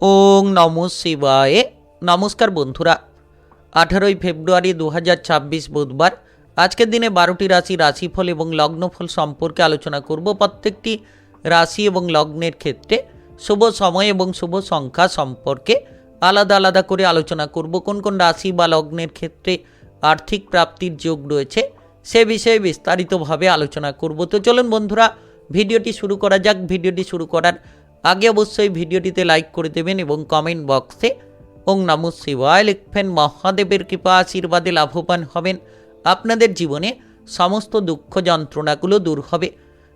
ওং নমঃ শিবায়। নমস্কার বন্ধুরা, 18ই ফেব্রুয়ারি 2026 বুধবার। আজকের দিনে 12টি রাশিফল এবং লগ্নফল সম্পর্কে আলোচনা করব। প্রত্যেকটি রাশি এবং লগ্নের ক্ষেত্রে শুভ সময় এবং শুভ সংখ্যা সম্পর্কে আলাদা আলাদা করে আলোচনা করব। কোন কোন রাশি বা লগ্নের ক্ষেত্রে আর্থিক প্রাপ্তির যোগ রয়েছে সে বিষয়ে বিস্তারিতভাবে আলোচনা করব। তো চলুন বন্ধুরা, ভিডিওটি শুরু করা যাক। ভিডিওটি শুরু করার আগে অবশ্যই ভিডিওটিতে লাইক করে দেবেন এবং কমেন্ট বক্সে ওং নমঃ শিবায় লিখবেন। মহাদেবের কৃপা আশীর্বাদে লাভবান হবেন। আপনাদের জীবনে সমস্ত দুঃখ যন্ত্রণাগুলো দূর হবে।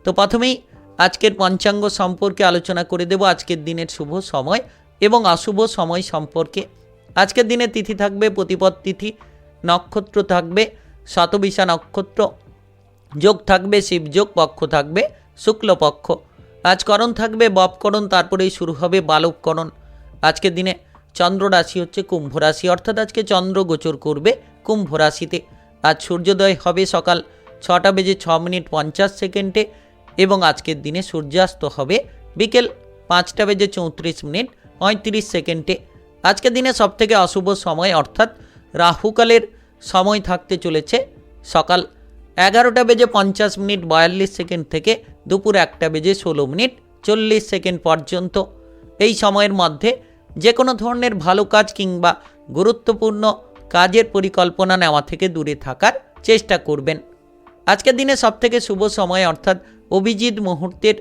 তো প্রথমেই আজকের পঞ্চাঙ্গ সম্পর্কে আলোচনা করে দেব। আজকের দিনের শুভ সময় এবং অশুভ সময় সম্পর্কে। আজকের দিনে তিথি থাকবে প্রতিপদ তিথি, নক্ষত্র থাকবে শতবিশা নক্ষত্র, যোগ থাকবে শিবযোগ, পক্ষ থাকবে শুক্লপক্ষ। আজ করণ থাকবে বপকরণ, তারপরেই শুরু হবে বালবকরণ। আজকের দিনে চন্দ্র রাশি হচ্ছে কুম্ভ রাশি, অর্থাৎ আজকে চন্দ্র গোচর করবে কুম্ভ রাশিতে। আজ সূর্যোদয় হবে সকাল 6:06:50 এবং আজকের দিনে সূর্যাস্ত হবে বিকেল 5:34:35। আজকের দিনে সবথেকে অশুভ সময় অর্থাৎ রাহুকালের সময় থাকতে চলেছে সকাল 11:50:42 থেকে দুপুর 1:16:40 পর্যন্ত। এই সময়ের মধ্যে যে কোনো ধরনের ভালো কাজ কিংবা গুরুত্বপূর্ণ কাজের পরিকল্পনা নেওয়া থেকে দূরে থাকার চেষ্টা করবেন। আজকের দিনে সবথেকে শুভ সময় অর্থাৎ অভিজিৎ মুহূর্তের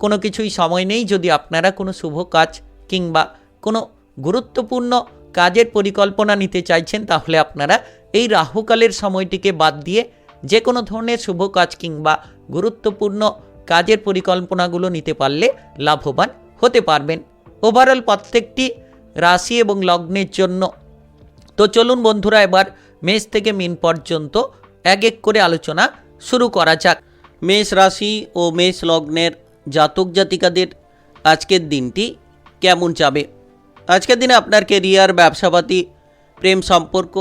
কোনো কিছুই সময় নেই। যদি আপনারা কোনো শুভ কাজ কিংবা কোনো গুরুত্বপূর্ণ কাজের পরিকল্পনা নিতে চাইছেন, তাহলে আপনারা এই রাহুকালের সময়টিকে বাদ দিয়ে যে কোনো ধরনের শুভ কাজ কিংবা গুরুত্বপূর্ণ কাজের পরিকল্পনাগুলো নিতে পারলে লাভবান হতে পারবেন ওভারঅল প্রত্যেকটি রাশি এবং লগ্নের জন্য। তো চলুন বন্ধুরা, এবার মেষ থেকে মীন পর্যন্ত এক এক করে আলোচনা শুরু করা যাক। মেষ রাশি ও মেষ লগ্নের জাতক জাতিকাদের আজকের দিনটি কেমন যাবে? আজকের দিনে আপনার কেরিয়ার, ব্যবসাপাতি, প্রেম সম্পর্ক,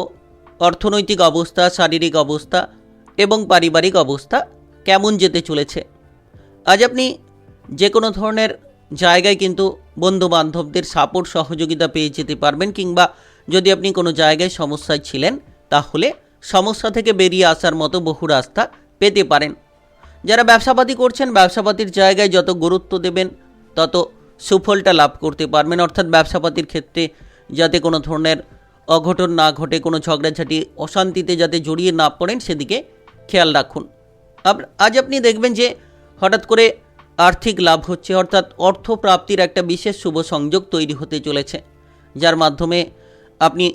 অর্থনৈতিক অবস্থা, শারীরিক অবস্থা এবং পারিবারিক অবস্থা কেমন যেতে চলেছে? আজ আপনি যে কোনো ধরনের জায়গায় কিন্তু বন্ধুবান্ধবদের সাপোর্ট সহযোগিতা পেয়ে যেতে পারবেন, কিংবা যদি আপনি কোনো জায়গায় সমস্যায় ছিলেন তাহলে সমস্যা থেকে বেরিয়ে আসার মতো বহু রাস্তা পেতে পারেন। যারা ব্যবসাপাতি করছেন, ব্যবসাপাতির জায়গায় যত গুরুত্ব দেবেন তত সুফলটা লাভ করতে পারবেন। অর্থাৎ ব্যবসাপাতির ক্ষেত্রে যাতে কোনো ধরনের অঘটন না ঘটে, কোনো ঝগড়াঝাটি অশান্তিতে যাতে জড়িয়ে না পড়েন সেদিকে খেয়াল রাখুন। আজ আপনি দেখবেন যে হঠাৎ করে আর্থিক লাভ হচ্ছে, অর্থাৎ অর্থ প্রাপ্তির একটা বিশেষ শুভ সংযোগ তৈরি হতে চলেছে, যার মাধ্যমে আপনি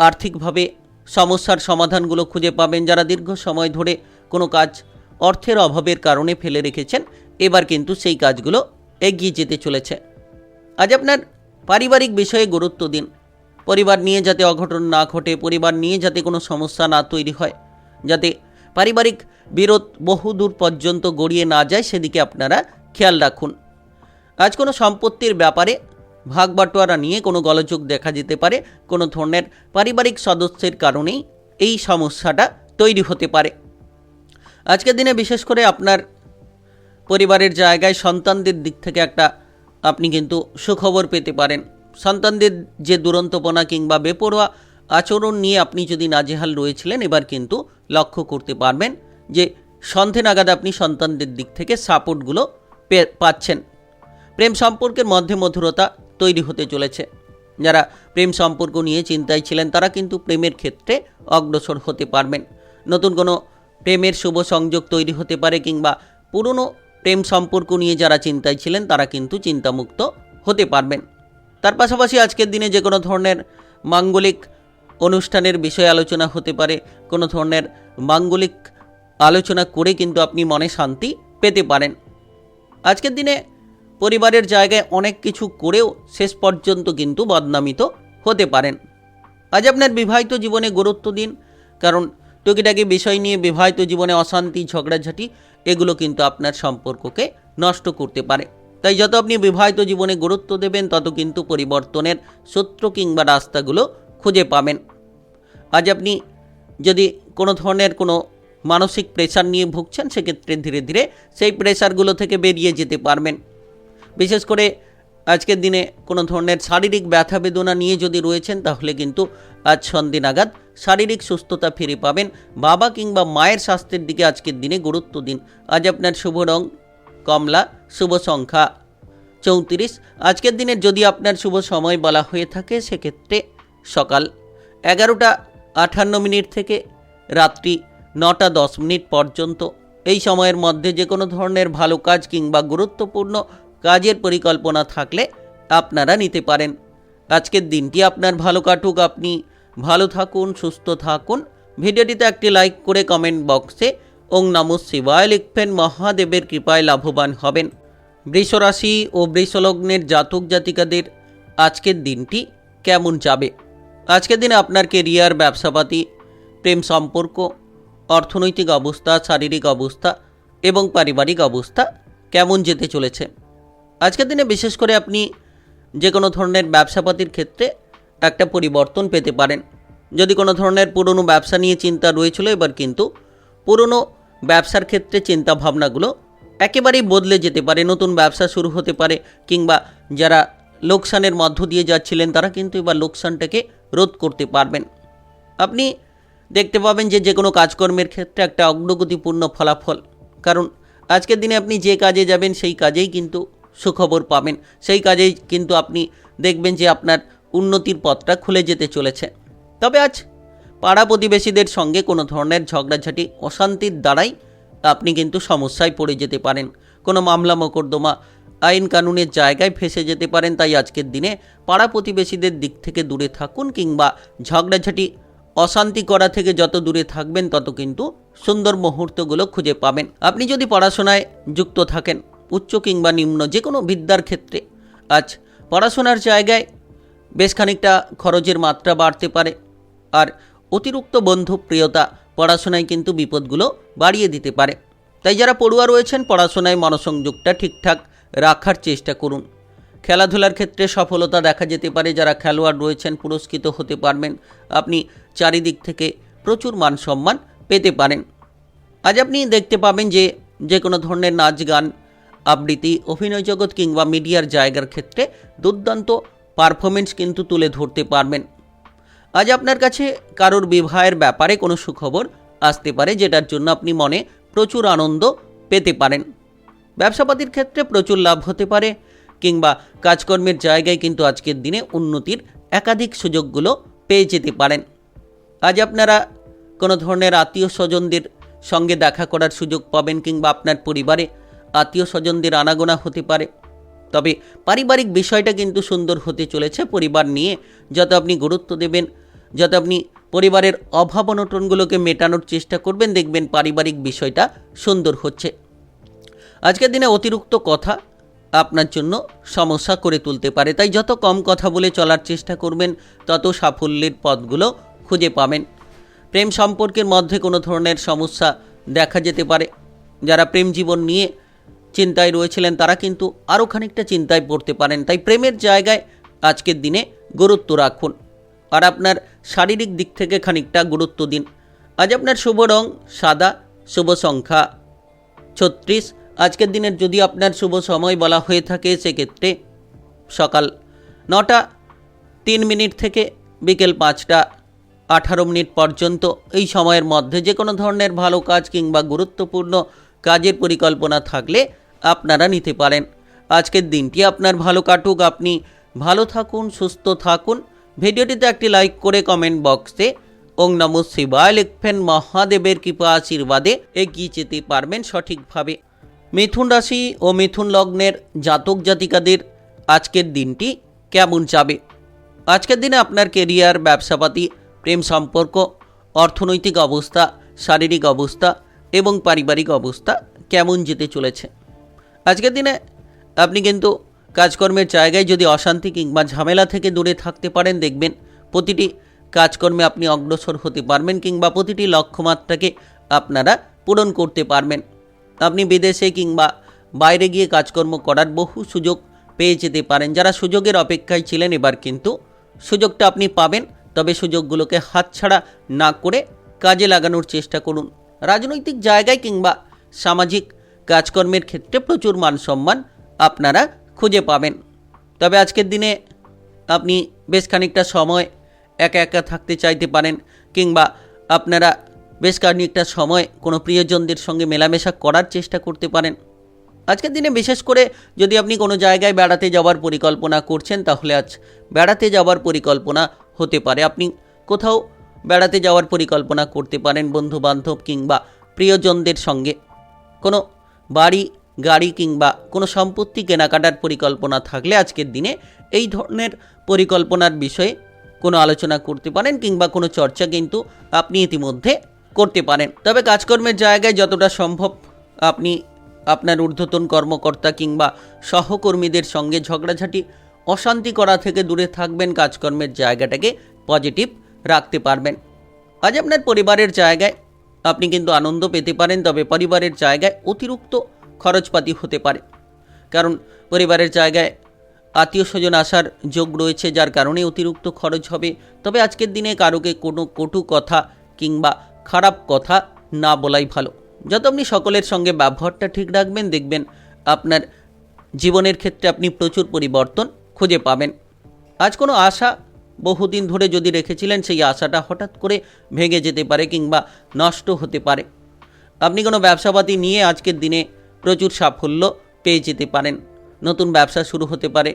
আর্থিকভাবে সমস্যার সমাধানগুলো খুঁজে পাবেন। যারা দীর্ঘ সময় ধরে কোনো কাজ অর্থের অভাবের কারণে ফেলে রেখেছেন, এবার কিন্তু সেই কাজগুলো এগিয়ে যেতে চলেছে। আজ আপনার পারিবারিক বিষয়ে গুরুত্ব দিন। পরিবার নিয়ে যাতে অঘটন না ঘটে, পরিবার নিয়ে যাতে কোনো সমস্যা না তৈরি হয়, যাতে পারিবারিক বিরোধ বহুদূর পর্যন্ত গড়িয়ে না যায় সেদিকে আপনারা খেয়াল রাখুন। আজ কোনো সম্পত্তির ব্যাপারে ভাগ বাটোয়ারা নিয়ে কোনো গোলযোগ দেখা যেতে পারে। কোনো ধরনের পারিবারিক সদস্যের কারণেই এই সমস্যাটা তৈরি হতে পারে। আজকের দিনে বিশেষ করে আপনার পরিবারের জায়গায় সন্তানদের দিক থেকে একটা আপনি কিন্তু সুখবর পেতে পারেন। সন্তানদের যে দুরন্তপনা কিংবা বেপরোয়া আচরণ নিয়ে আপনি যদি নাজেহাল রয়েছিলেন, এবার কিন্তু লক্ষ্য করতে পারবেন যে সন্ধে নাগাদ আপনি সন্তানদের দিক থেকে সাপোর্টগুলো পাচ্ছেন। প্রেম সম্পর্কের মধ্যে মধুরতা তৈরি হতে চলেছে। যারা প্রেম সম্পর্ক নিয়ে চিন্তায় ছিলেন তারা কিন্তু প্রেমের ক্ষেত্রে অগ্রসর হতে পারবেন। নতুন কোনো প্রেমের শুভ সংযোগ তৈরি হতে পারে, কিংবা পুরনো প্রেম সম্পর্ক নিয়ে যারা চিন্তায় ছিলেন তারা কিন্তু চিন্তামুক্ত হতে পারবেন। তার পাশাপাশি আজকের দিনে যে কোনো ধরনের মাঙ্গলিক অনুষ্ঠানের বিষয়ে আলোচনা হতে পারে। কোনো ধরনের মাঙ্গলিক আলোচনা করে কিন্তু আপনি মনে শান্তি পেতে পারেন। আজকের দিনে পরিবারের জায়গায় অনেক কিছু করেও শেষ পর্যন্ত কিন্তু বদনামিত হতে পারেন। আজ আপনার বিবাহিত জীবনে গুরুত্ব দিন, কারণ টুকিটাকি বিষয় নিয়ে বিবাহিত জীবনে অশান্তি, ঝগড়াঝাটি এগুলো কিন্তু আপনার সম্পর্ককে নষ্ট করতে পারে। তাই যত আপনি বিবাহিত জীবনে গুরুত্ব দেবেন তত কিন্তু পরিবর্তনের সূত্র কিংবা রাস্তাগুলো খুঁজে পাবেন। আজ আপনি যদি কোনো ধরনের কোনো মানসিক প্রেশার নিয়ে ভুগছেন, সেক্ষেত্রে ধীরে ধীরে সেই প্রেশারগুলো থেকে বেরিয়ে যেতে পারবেন। বিশেষ করে আজকের দিনে কোনো ধরনের শারীরিক ব্যথা বেদনা নিয়ে যদি রয়েছেন তাহলে কিন্তু আজ সন্ধ্যে নাগাদ শারীরিক সুস্থতা ফিরে পাবেন। বাবা কিংবা মায়ের স্বাস্থ্যের দিকে আজকের দিনে গুরুত্ব দিন। আজ আপনার শুভ রং কমলা, শুভ সংখ্যা 34। আজকের দিনের যদি আপনার শুভ সময় বলা হয়ে থাকে সেক্ষেত্রে সকাল 11:58 থেকে রাত্রি 9:10 পর্যন্ত। এই সময়ের মধ্যে যে কোনো ধরনের ভালো কাজ কিংবা গুরুত্বপূর্ণ কাজের পরিকল্পনা থাকলে আপনারা নিতে পারেন। আজকের দিনটি আপনার ভালো কাটুক, আপনি ভালো থাকুন, সুস্থ থাকুন। ভিডিওটিতে একটি লাইক করে কমেন্ট বক্সে ওং নমঃ শিবায় লিখবেন। মহাদেবের কৃপায় লাভবান হবেন। বৃষ রাশি ও বৃষলগ্নের জাতক জাতিকাদের আজকের দিনটি কেমন যাবে? আজকের দিনে আপনার কেরিয়ার, ব্যবসাপাতি, প্রেম সম্পর্ক, অর্থনৈতিক অবস্থা, শারীরিক অবস্থা এবং পারিবারিক অবস্থা কেমন যেতে চলেছে? আজকের দিনে বিশেষ করে আপনি যে কোনো ধরনের ব্যবসাপাতির ক্ষেত্রে একটা পরিবর্তন পেতে পারেন। যদি কোনো ধরনের পুরনো ব্যবসা নিয়ে চিন্তা রয়েছিল, এবার কিন্তু পুরনো ব্যবসার ক্ষেত্রে চিন্তা ভাবনাগুলো একেবারেই বদলে যেতে পারে। নতুন ব্যবসা শুরু হতে পারে, কিংবা যারা লোকসানের মধ্য দিয়ে যাচ্ছিলেন তারা কিন্তু এবার লোকসানটাকে রোধ করতে পারবেন। আপনি দেখতে পাবেন যে কোনো কাজকর্মের ক্ষেত্রে একটা অগ্রগতিপূর্ণ ফলাফল, কারণ আজকের দিনে আপনি যে কাজে যাবেন সেই কাজেই কিন্তু সুখবর পাবেন। সেই কাজেই কিন্তু আপনি দেখবেন যে আপনার উন্নতির পথটা খুলে যেতে চলেছে। তবে আজ পাড়া প্রতিবেশীদের সঙ্গে কোনো ধরনের ঝগড়াঝাটি, অশান্তির দ্বারাই আপনি কিন্তু সমস্যায় পড়ে যেতে পারেন। কোনো মামলা মোকদ্দমা, আইন কানুনের জায়গায় ফেঁসে যেতে পারেন। তাই আজকের দিনে পাড়া প্রতিবেশীদের দিক থেকে দূরে থাকুন, কিংবা ঝগড়াঝাটি, অশান্তি করা থেকে যত দূরে থাকবেন তত কিন্তু সুন্দর মুহূর্তগুলো খুঁজে পাবেন। আপনি যদি পড়াশোনায় যুক্ত থাকেন, উচ্চ কিংবা নিম্ন যে কোনো বিদ্যার ক্ষেত্রে, আজ পড়াশোনার জায়গায় বেশ খানিকটা খরচের মাত্রা বাড়তে পারে। আর অতিরিক্ত বন্ধু প্রিয়তা পড়াশোনায় কিন্তু বিপদগুলো বাড়িয়ে দিতে পারে। তাই যারা পড়ুয়া রয়েছেন, পড়াশোনায় মনোসংযোগটা ঠিকঠাক রাখার চেষ্টা করুন। খেলাধুলার ক্ষেত্রে সফলতা দেখা যেতে পারে। যারা খেলোয়াড় রয়েছেন পুরস্কৃত হতে পারবেন। আপনি চারিদিক থেকে প্রচুর মান সম্মান পেতে পারেন। আজ আপনি দেখতে পাবেন যে কোনো ধরনের নাচ, গান, আবৃত্তি, অভিনয় জগৎ কিংবা মিডিয়ার জায়গার ক্ষেত্রে দুর্দান্ত পারফরমেন্স কিন্তু তুলে ধরতে পারবেন। আজ আপনার কাছে কারোর বিবাহের ব্যাপারে কোনো সুখবর আসতে পারে, যেটার জন্য আপনি মনে প্রচুর আনন্দ পেতে পারেন। ব্যবসাপাতির ক্ষেত্রে প্রচুর লাভ হতে পারে, কিংবা কাজকর্মের জায়গায় কিন্তু আজকের দিনে উন্নতির একাধিক সুযোগগুলো পেয়ে যেতে পারেন। আজ আপনারা কোনো ধরনের আত্মীয় স্বজনদের সঙ্গে দেখা করার সুযোগ পাবেন, কিংবা আপনার পরিবারে আত্মীয় স্বজনদের আনাগোনা হতে পারে। তবে পারিবারিক বিষয়টা কিন্তু সুন্দর হতে চলেছে। পরিবার নিয়ে যত আপনি গুরুত্ব দেবেন, যত আপনি পরিবারের অভাব অনটনগুলোকে মেটানোর চেষ্টা করবেন, দেখবেন পারিবারিক বিষয়টা সুন্দর হচ্ছে। আজকের দিনে অতিরিক্ত কথা আপনার জন্য সমস্যা করে তুলতে পারে। তাই যত কম কথা বলে চলার চেষ্টা করবেন, তত সাফল্যের পথগুলো খুঁজে পাবেন। প্রেম সম্পর্কের মধ্যে কোনো ধরনের সমস্যা দেখা যেতে পারে। যারা প্রেম জীবন নিয়ে চিন্তায় রয়েছিলেন তারা কিন্তু আরও খানিকটা চিন্তায় পড়তে পারেন। তাই প্রেমের জায়গায় আজকের দিনে গুরুত্ব রাখুন, আর আপনার শারীরিক দিক থেকে খানিকটা গুরুত্ব দিন। আজ আপনার শুভ রং সাদা, শুভ সংখ্যা 36। আজকের দিনের যদি আপনার শুভ সময় বলা হয়ে থাকে সেক্ষেত্রে সকাল 9:03 থেকে বিকেল 5:18 পর্যন্ত। এই সময়ের মধ্যে যে কোনো ধরনের ভালো কাজ কিংবা গুরুত্বপূর্ণ কাজের পরিকল্পনা থাকলে আপনারা নিতে পারেন। আজকের দিনটি আপনার ভালো কাটুক, আপনি ভালো থাকুন, সুস্থ থাকুন। ভিডিওটিতে একটি লাইক করে কমেন্ট বক্সে ওং নমঃ শিবায় লিখবেন। মহাদেবের কৃপা আশীর্বাদে এগিয়ে যেতে পারবেন সঠিকভাবে। মিথুন রাশি ও মিথুন লগ্নের জাতক জাতিকাদের আজকের দিনটি কেমন যাবে? আজকের দিনে আপনার কেরিয়ার, ব্যবসাপাতি, প্রেম সম্পর্ক, অর্থনৈতিক অবস্থা, শারীরিক অবস্থা এবং পারিবারিক অবস্থা কেমন যেতে চলেছে? আজকের দিনে আপনি কিন্তু কাজকর্মের জায়গায় যদি অশান্তি কিংবা ঝামেলা থেকে দূরে থাকতে পারেন, দেখবেন প্রতিটি কাজকর্মে আপনি অগ্রসর হতে পারবেন, কিংবা প্রতিটি লক্ষ্যমাত্রাকে আপনারা পূরণ করতে পারবেন। আপনি বিদেশে কিংবা বাইরে গিয়ে কাজকর্ম করার বহু সুযোগ পেয়ে যেতে পারেন। যারা সুযোগের অপেক্ষায় ছিলেন, এবার কিন্তু সুযোগটা আপনি পাবেন। তবে সুযোগগুলোকে হাতছাড়া না করে কাজে লাগানোর চেষ্টা করুন। রাজনৈতিক জায়গায় কিংবা সামাজিক কাজকর্মের ক্ষেত্রে প্রচুর মান সম্মান আপনারা খুঁজে পাবেন। তবে আজকের দিনে আপনি বেশ খানিকটা সময় একা একা থাকতে চাইতে পারেন, কিংবা আপনারা বেশ খানিকটা সময় কোনো প্রিয়জনদের সঙ্গে মেলামেশা করার চেষ্টা করতে পারেন। আজকের দিনে বিশেষ করে যদি আপনি কোনো জায়গায় বেড়াতে যাওয়ার পরিকল্পনা করছেন, তাহলে আজ বেড়াতে যাওয়ার পরিকল্পনা হতে পারে। আপনি কোথাও বেড়াতে যাওয়ার পরিকল্পনা করতে পারেন বন্ধুবান্ধব কিংবা প্রিয়জনদের সঙ্গে। কোনো বাড়ি, গাড়ি কিংবা কোনো সম্পত্তি কেনাকাটার পরিকল্পনা থাকলে আজকের দিনে এই ধরনের পরিকল্পনার বিষয়ে কোনো আলোচনা করতে পারেন, কিংবা কোনো চর্চা কিন্তু আপনি ইতিমধ্যে করতে পারেন। তবে কাজকর্মের জায়গায় যতটা সম্ভব আপনি আপনার ঊর্ধ্বতন কর্মকর্তা কিংবা সহকর্মীদের সঙ্গে ঝগড়াঝাটি, অশান্তি করা থেকে দূরে থাকবেন। কাজকর্মের জায়গাটাকে পজিটিভ রাখতে পারবেন। আজ আপনার পরিবারের জায়গায় আপনি কিন্তু আনন্দ পেতে পারেন, তবে পরিবারের জায়গায় অতিরিক্ত খরচপাতি হতে পারে, কারণ পরিবারের জায়গায় আত্মীয় স্বজন আসার যোগ রয়েছে, যার কারণে অতিরিক্ত খরচ হবে। তবে আজকের দিনে কারোকে কোনো কটু কথা কিংবা খারাপ কথা না বলাই ভালো। যত আপনি সকলের সঙ্গে ব্যবহারটা ঠিক রাখবেন, দেখবেন আপনার জীবনের ক্ষেত্রে আপনি প্রচুর পরিবর্তন খুঁজে পাবেন। আজ কোনো আশা বহুদিন ধরে যদি রেখেছিলেন, সেই আশাটা হঠাৎ করে ভেঙে যেতে পারে কিংবা নষ্ট হতে পারে। আপনি কোনো ব্যবসাপাতি নিয়ে আজকের দিনে প্রচুর সাফল্য পেয়ে যেতে পারেন। নতুন ব্যবসা শুরু হতে পারে,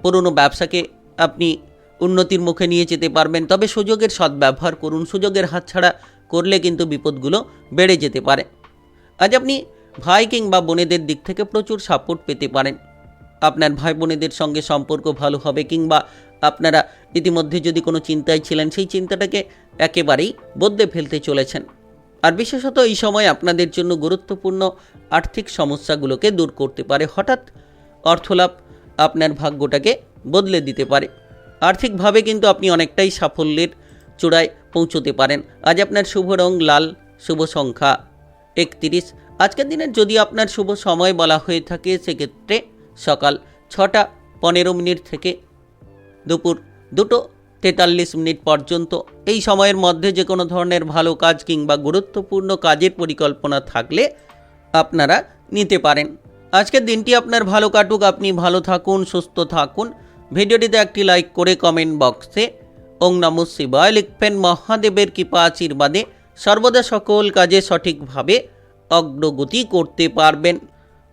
পুরনো ব্যবসাকে আপনি উন্নতির মুখে নিয়ে যেতে পারবেন। তবে সুযোগের সদ্ব্যবহার করুন, সুযোগের হাতছাড়া করলে কিন্তু বিপদগুলো বেড়ে যেতে পারে। আজ আপনি ভাই কিংবা বোনেদের দিক থেকে প্রচুর সাপোর্ট পেতে পারেন। আপনার ভাই বোনেদের সঙ্গে সম্পর্ক ভালো হবে, কিংবা আপনারা ইতিমধ্যে যদি কোনো চিন্তায় ছিলেন, সেই চিন্তাটাকে একেবারেই বদলে ফেলতে চলেছেন। আর বিশেষত এই সময় আপনাদের জন্য গুরুত্বপূর্ণ আর্থিক সমস্যাগুলোকে দূর করতে পারে। হঠাৎ অর্থলাভ আপনার ভাগ্যটাকে বদলে দিতে পারে। আর্থিকভাবে কিন্তু আপনি অনেকটাই সাফল্যের চূড়ায় পৌঁছতে পারেন। আজ আপনার শুভ রং লাল, শুভ সংখ্যা 31। আজকের দিনের যদি আপনার শুভ সময় বলা হয়ে থাকে, সেক্ষেত্রে সকাল 6:15 থেকে দুপুর 2:43 পর্যন্ত। এই সময়ের মধ্যে যে কোনো ধরনের ভালো কাজ কিংবা গুরুত্বপূর্ণ কাজের পরিকল্পনা থাকলে আপনারা নিতে পারেন। আজকের দিনটি আপনার ভালো কাটুক, আপনি ভালো থাকুন, সুস্থ থাকুন। ভিডিওটিতে একটি লাইক করে কমেন্ট বক্সে ওং নমঃ শিবায় লিখবেন। মহাদেবের কৃপা আশীর্বাদে সর্বদা সকল কাজে সঠিকভাবে অগ্রগতি করতে পারবেন।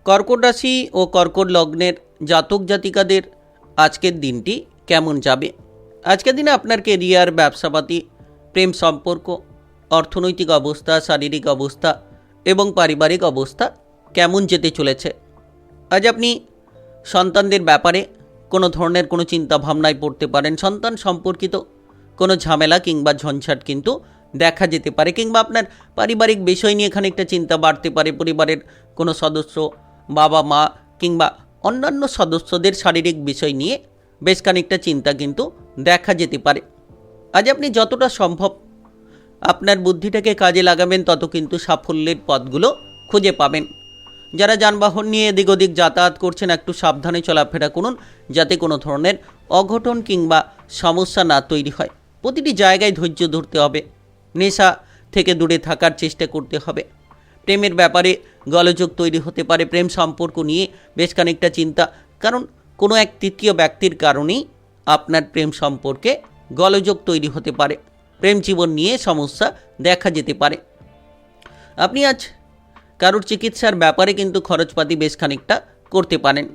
কর্কট রাশি ও কর্কট লগ্নের জাতক জাতিকাদের আজকের দিনটি কেমন যাবে? আজকের দিনে আপনার কেরিয়ার, ব্যবসাপাতি, প্রেম সম্পর্ক, অর্থনৈতিক অবস্থা, শারীরিক অবস্থা এবং পারিবারিক অবস্থা কেমন যেতে চলেছে? আজ আপনি সন্তানদের ব্যাপারে কোনো ধরনের কোনো চিন্তা ভাবনায় পড়তে পারেন। সন্তান সম্পর্কিত কোনো ঝামেলা কিংবা ঝঞ্ঝাট কিন্তু দেখা যেতে পারে, কিংবা আপনার পারিবারিক বিষয় নিয়ে খানিকটা চিন্তা বাড়তে পারে। পরিবারের কোনো সদস্য, বাবা মা কিংবা অন্যান্য সদস্যদের শারীরিক বিষয় নিয়ে বেশ খানিকটা চিন্তা কিন্তু দেখা যেতে পারে। আজ আপনি যতটা সম্ভব আপনার বুদ্ধিটাকে কাজে লাগাবেন, তত কিন্তু সাফল্যের পথগুলো খুঁজে পাবেন। যারা যানবাহন নিয়ে এদিক ওদিক যাতায়াত করছেন, একটু সাবধানে চলাফেরা করুন, যাতে কোনো ধরনের অঘটন কিংবা সমস্যা না তৈরি হয়। প্রতিটি জায়গায় ধৈর্য ধরতে হবে, নেশা থেকে দূরে থাকার চেষ্টা করতে হবে। প্রেমের ব্যাপারে গোলযোগ তৈরি হতে পারে। প্রেম সম্পর্ক নিয়ে বেশ খানিকটা চিন্তা, কারণ কোনো এক তৃতীয় ব্যক্তির কারণেই আপনার প্রেম সম্পর্কে গোলযোগ তৈরি হতে পারে। প্রেম জীবন নিয়ে সমস্যা দেখা যেতে পারে। আপনি আজ কারোর চিকিৎসার ব্যাপারে কিন্তু খরচপাতি বেশ খানিকটা করতে পারেন।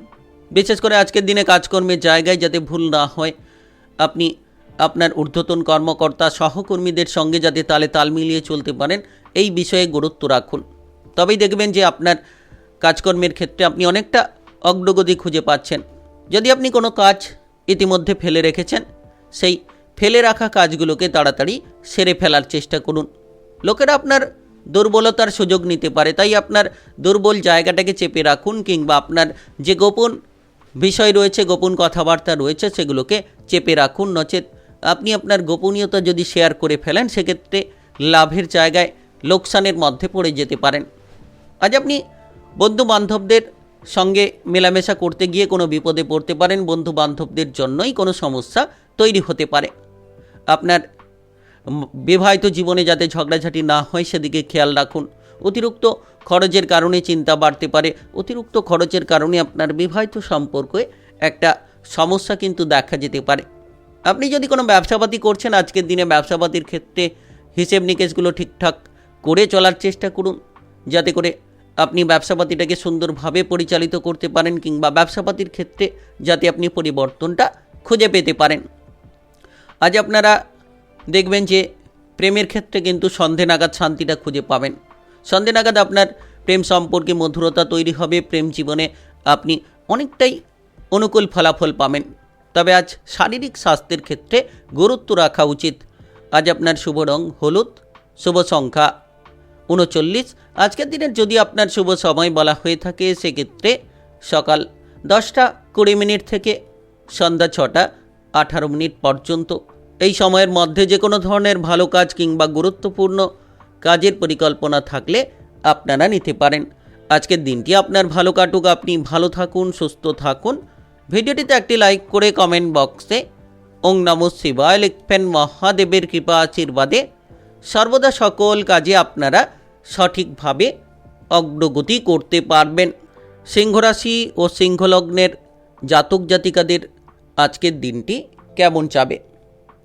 বিশেষ করে আজকের দিনে কাজকর্মের জায়গায় যাতে ভুল না হয়, আপনি আপনার ঊর্ধ্বতন কর্মকর্তা, সহকর্মীদের সঙ্গে যাতে তাল মিলিয়ে চলতে পারেন, এই বিষয়ে গুরুত্ব রাখুন। তবেই দেখবেন যে আপনার কাজকর্মের ক্ষেত্রে আপনি অনেকটা অগ্রগতি খুঁজে পাচ্ছেন। যদি আপনি কোনো কাজ ইতিমধ্যে ফেলে রেখেছেন, সেই ফেলে রাখা কাজগুলোকে তাড়াতাড়ি সেরে ফেলার চেষ্টা করুন। লোকেরা আপনার দুর্বলতার সুযোগ নিতে পারে, তাই আপনার দুর্বল জায়গাটাকে চেপে রাখুন, কিংবা আপনার যে গোপন বিষয় রয়েছে, গোপন কথাবার্তা রয়েছে, সেগুলোকে চেপে রাখুন। নচেত আপনি আপনার গোপনীয়তা যদি শেয়ার করে ফেলেন, সেক্ষেত্রে লাভের জায়গায় লোকসানের মধ্যে পড়ে যেতে পারেন। আজ আপনি বন্ধু বান্ধবদের সঙ্গে মেলামেশা করতে গিয়ে কোনো বিপদে পড়তে পারেন। বন্ধু বান্ধবদের জন্যই কোনো সমস্যা তৈরি হতে পারে। আপনার বিবাহিত জীবনে যাতে ঝগড়াঝাটি না হয়, সেদিকে খেয়াল রাখুন। অতিরিক্ত খরচের কারণে চিন্তা বাড়তে পারে। অতিরিক্ত খরচের কারণে আপনার বিবাহিত সম্পর্কে একটা সমস্যা কিন্তু দেখা যেতে পারে। আপনি যদি কোনো ব্যবসাপাতি করছেন, আজকের দিনে ব্যবসাপাতির ক্ষেত্রে হিসেব নিকেশগুলো ঠিকঠাক করে চলার চেষ্টা করুন, যাতে করে আপনি ব্যবসাপাতিটাকে সুন্দরভাবে পরিচালিত করতে পারেন, কিংবা ব্যবসাপাতির ক্ষেত্রে যাতে আপনি পরিবর্তনটা খুঁজে পেতে পারেন। আজ আপনারা দেখবেন যে প্রেমের ক্ষেত্রে কিন্তু সন্ধে নাগাদ শান্তিটা খুঁজে পাবেন। সন্ধে নাগাদ আপনার প্রেম সম্পর্কে মধুরতা তৈরি হবে, প্রেম জীবনে আপনি অনেকটাই অনুকূল ফলাফল পাবেন। তবে আজ শারীরিক স্বাস্থ্যের ক্ষেত্রে গুরুত্ব রাখা উচিত। আজ আপনার শুভ রং হলুদ, শুভ সংখ্যা 39। আজকের দিনের যদি আপনার শুভ সময় বলা হয়ে থাকে, সেক্ষেত্রে সকাল 10:20 থেকে সন্ধ্যা 6:18 পর্যন্ত। এই সময়ের মধ্যে যে কোনো ধরনের ভালো কাজ কিংবা গুরুত্বপূর্ণ কাজের পরিকল্পনা থাকলে আপনারা নিতে পারেন। আজকের দিনটি আপনার ভালো কাটুক, আপনি ভালো থাকুন, সুস্থ থাকুন। ভিডিওটিতে একটি লাইক করে কমেন্ট বক্সে ওং নমঃ শিবায় লিখবেন। মহাদেবের কৃপা আশীর্বাদে সর্বদা সকল কাজে আপনারা সঠিকভাবে অগ্রগতি করতে পারবেন। সিংহরাশি ও সিংহলগ্নের জাতক জাতিকাদের আজকের দিনটি কেমন যাবে?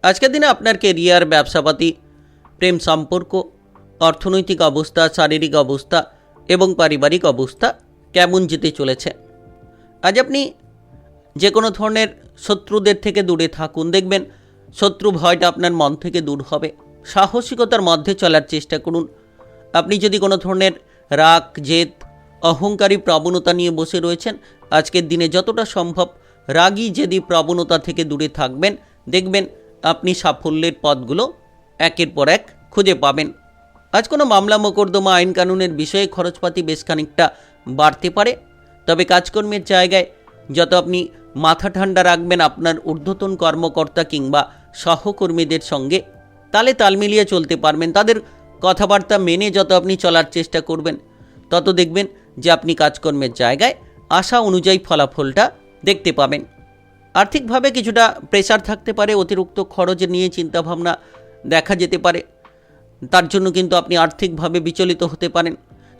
আজকের দিনে আপনার কেরিয়ার, ব্যবসাপাতি, প্রেম সম্পর্ক, অর্থনৈতিক অবস্থা, শারীরিক অবস্থা এবং পারিবারিক অবস্থা কেমন যেতে চলেছে? আজ আপনি যে কোনো ধরনের শত্রুদের থেকে দূরে থাকুন, দেখবেন শত্রু ভয়টা আপনার মন থেকে দূর হবে। সাহসিকতার মধ্যে চলার চেষ্টা করুন। আপনি যদি কোনো ধরনের রাগ, জেদ, অহংকারী প্রবণতা নিয়ে বসে রয়েছেন, আজকের দিনে যতটা সম্ভব রাগী জেদি প্রবণতা থেকে দূরে থাকবেন, দেখবেন আপনি সাফল্যের পথগুলো একের পর এক খুঁজে পাবেন। আজ কোনো মামলা মোকদ্দমা, আইন কানুনের বিষয়ে খরচপাতি বেশ খানিকটা বাড়তে পারে। তবে কাজকর্মের জায়গায় যত আপনি মাথা ঠান্ডা রাখবেন, আপনার ঊর্ধ্বতন কর্মকর্তা কিংবা সহকর্মীদের সঙ্গে তাল মিলিয়ে চলতে পারবেন। তাদের কথাবার্তা মেনে যত আপনি চলার চেষ্টা করবেন, তত দেখবেন যে আপনি কাজকর্মের জায়গায় আশা অনুযায়ী ফলাফলটা দেখতে পাবেন। আর্থিকভাবে কিছুটা প্রেসার থাকতে পারে, অতিরিক্ত খরচ নিয়ে চিন্তাভাবনা দেখা যেতে পারে। তার জন্য কিন্তু আপনি আর্থিকভাবে বিচলিত হতে পারেন।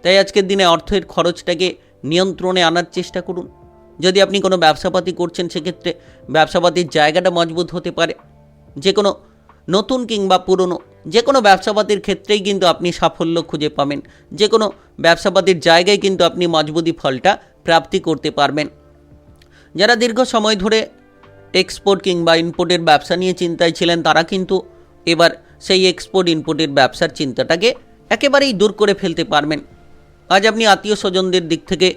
তাই আজকের দিনে অর্থের খরচটাকে নিয়ন্ত্রণে আনার চেষ্টা করুন। যদি আপনি কোনো ব্যবসাপাতি করছেন, সেক্ষেত্রে ব্যবসাপাতির জায়গাটা মজবুত হতে পারে। যে কোনো নতুন কিংবা পুরনো যে কোনো ব্যবসাপাতির ক্ষেত্রেই কিন্তু আপনি সাফল্য খুঁজে পাবেন। যে কোনো ব্যবসাপাতির জায়গায় কিন্তু আপনি মজবুতি ফলটা প্রাপ্তি করতে পারবেন। যারা দীর্ঘ সময় ধরে এক্সপোর্ট কিংবা ইম্পোর্টের ব্যবসা নিয়ে চিন্তায় ছিলেন, তারা কিন্তু এবার সেই এক্সপোর্ট ইম্পোর্টের ব্যবসার চিন্তাটাকে একেবারেই দূর করে ফেলতে পারবেন। আজ আপনি আত্মীয় স্বজনদের দিক থেকে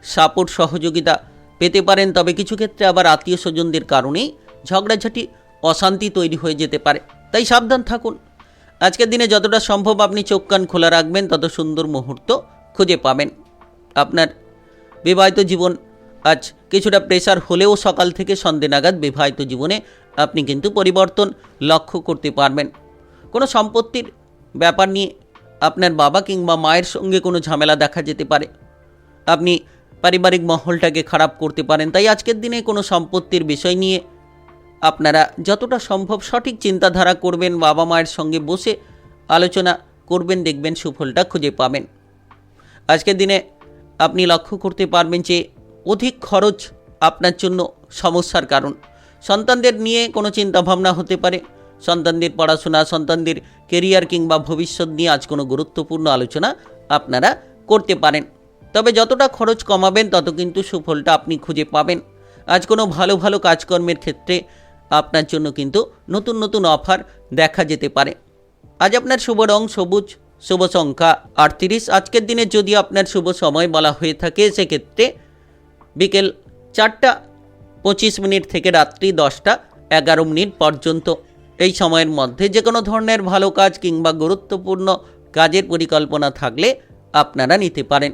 সাপোর্ট, সহযোগিতা পেতে পারেন। তবে কিছু ক্ষেত্রে আবার আত্মীয় স্বজনদের কারণেই ঝগড়াঝাটি, অশান্তি তৈরি হয়ে যেতে পারে। তাই সাবধান থাকুন। আজকের দিনে যতটা সম্ভব আপনি চোখ কান খোলা রাখবেন, তত সুন্দর মুহূর্ত খুঁজে পাবেন। আপনার বিবাহিত জীবন আজ কিছুটা প্রেসার হলেও সকাল থেকে সন্ধ্যে নাগাদ বিবাহিত জীবনে আপনি কিন্তু পরিবর্তন লক্ষ্য করতে পারবেন। কোনো সম্পত্তির ব্যাপার নিয়ে আপনার বাবা কিংবা মায়ের সঙ্গে কোনো ঝামেলা দেখা যেতে পারে। আপনি পারিবারিক মহলটাকে খারাপ করতে পারেন। তাই আজকের দিনে কোনো সম্পত্তির বিষয় নিয়ে আপনারা যতটা সম্ভব সঠিক চিন্তাধারা করবেন, বাবা মায়ের সঙ্গে বসে আলোচনা করবেন, দেখবেন সুফলটা খুঁজে পাবেন। আজকের দিনে আপনি লক্ষ্য করতে পারবেন যে অধিক খরচ আপনার জন্য সমস্যার কারণ। সন্তানদের নিয়ে কোনো চিন্তাভাবনা হতে পারে। সন্তানদের পড়াশোনা, সন্তানদের কেরিয়ার কিংবা ভবিষ্যৎ নিয়ে আজ কোনো গুরুত্বপূর্ণ আলোচনা আপনারা করতে পারেন। তবে যতটা খরচ কমাবেন, তত কিন্তু সুফলটা আপনি খুঁজে পাবেন। আজ কোনো ভালো ভালো কাজকর্মের ক্ষেত্রে আপনার জন্য কিন্তু নতুন নতুন অফার দেখা যেতে পারে। আজ আপনার শুভ রং সবুজ, শুভ সংখ্যা 38। আজকের দিনে যদি আপনার শুভ সময় বলা হয়ে থাকে, সেক্ষেত্রে বিকেল 4:25 থেকে রাত্রি 10:11 পর্যন্ত। এই সময়ের মধ্যে যে কোনো ধরনের ভালো কাজ কিংবা গুরুত্বপূর্ণ কাজের পরিকল্পনা থাকলে আপনারা নিতে পারেন।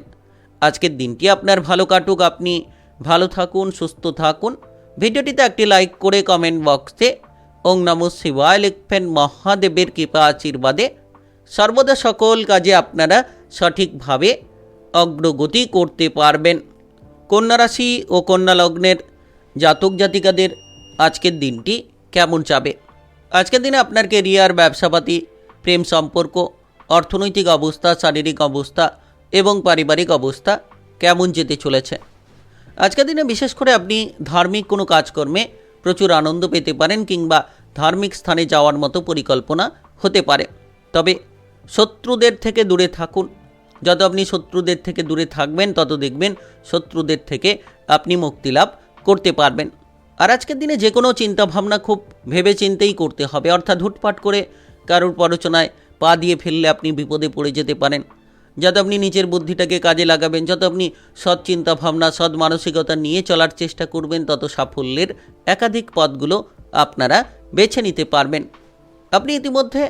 আজকের দিনটি আপনার ভালো কাটুক, আপনি ভালো থাকুন, সুস্থ থাকুন। ভিডিওটিতে একটি লাইক করে কমেন্ট বক্সে ওং নমঃ শিবায় লিখবেন। মহাদেবের কৃপা আশীর্বাদে সর্বদা সকল কাজে আপনারা সঠিকভাবে অগ্রগতি করতে পারবেন। কন্যা রাশি ও কন্যা লগ্নের জাতক জাতিকাদের আজকের দিনটি কেমন যাবে? আজকের দিনে আপনার কেরিয়ার, ব্যবসাপাতি, প্রেম সম্পর্ক, অর্থনৈতিক অবস্থা, শারীরিক অবস্থা এবং পারিবারিক অবস্থা কেমন যেতে চলেছে? আজকের দিনে বিশেষ করে আপনি ধার্মিক কোনো কাজকর্মে প্রচুর আনন্দ পেতে পারেন কিংবা ধার্মিক স্থানে যাওয়ার মতো পরিকল্পনা হতে পারে। তবে শত্রুদের থেকে দূরে থাকুন। যত আপনি শত্রুদের থেকে দূরে থাকবেন তত দেখবেন শত্রুদের থেকে আপনি মুক্তি লাভ করতে পারবেন। আর আজকের দিনে যে কোনো চিন্তাভাবনা খুব ভেবে চিন্তেই করতে হবে, অর্থাৎ হুটপাট করে কারোর প্ররোচনায় পা দিয়ে ফেললে আপনি বিপদে পড়ে যেতে পারেন। যত আপনি নিজের বুদ্ধিটাকে কাজে লাগাবেন, যত আপনি সৎ চিন্তাভাবনা সৎ মানসিকতা নিয়ে চলার চেষ্টা করবেন, তত সাফল্যের একাধিক পথগুলো আপনারা বেছে নিতে পারবেন। আপনি ইতিমধ্যে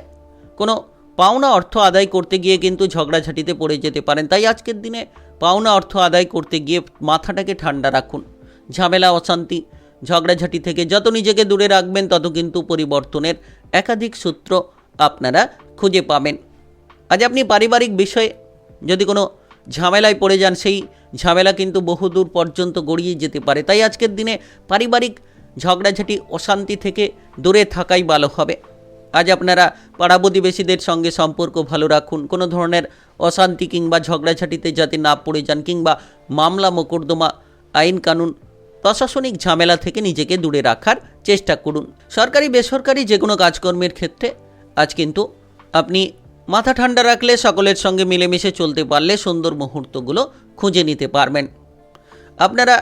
কোনো পাওনা অর্থ আদায় করতে গিয়ে কিন্তু ঝগড়াঝাটিতে পড়ে যেতে পারেন। তাই আজকের দিনে পাওনা অর্থ আদায় করতে গিয়ে মাথাটাকে ঠান্ডা রাখুন। ঝামেলা অশান্তি ঝগড়াঝাটি থেকে যত নিজেকে দূরে রাখবেন তত কিন্তু পরিবর্তনের একাধিক সূত্র আপনারা খুঁজে পাবেন। আজ আপনি পারিবারিক বিষয়ে যদি কোনো ঝামেলায় পড়ে যান, সেই ঝামেলা কিন্তু বহুদূর পর্যন্ত গড়িয়ে যেতে পারে। তাই আজকের দিনে পারিবারিক ঝগড়াঝাটি অশান্তি থেকে দূরে থাকাই ভালো হবে। আজ আপনারা পাড়া প্রতিবেশীদের সঙ্গে সম্পর্ক ভালো রাখুন। কোনো ধরনের অশান্তি কিংবা ঝগড়াঝাটিতে যাতে না পড়ে যান, কিংবা মামলা মোকদ্দমা আইন কানুন প্রশাসনিক ঝামেলা থেকে নিজেকে দূরে রাখার চেষ্টা করুন। সরকারি বেসরকারি যে কোনো কাজকর্মের ক্ষেত্রে আজ কিন্তু আপনি মাথা ঠান্ডা রাখলে, সকলের সঙ্গে মিলেমিশে চলতে পারলে সুন্দর মুহূর্তগুলো খুঁজে নিতে পারবেন। আপনারা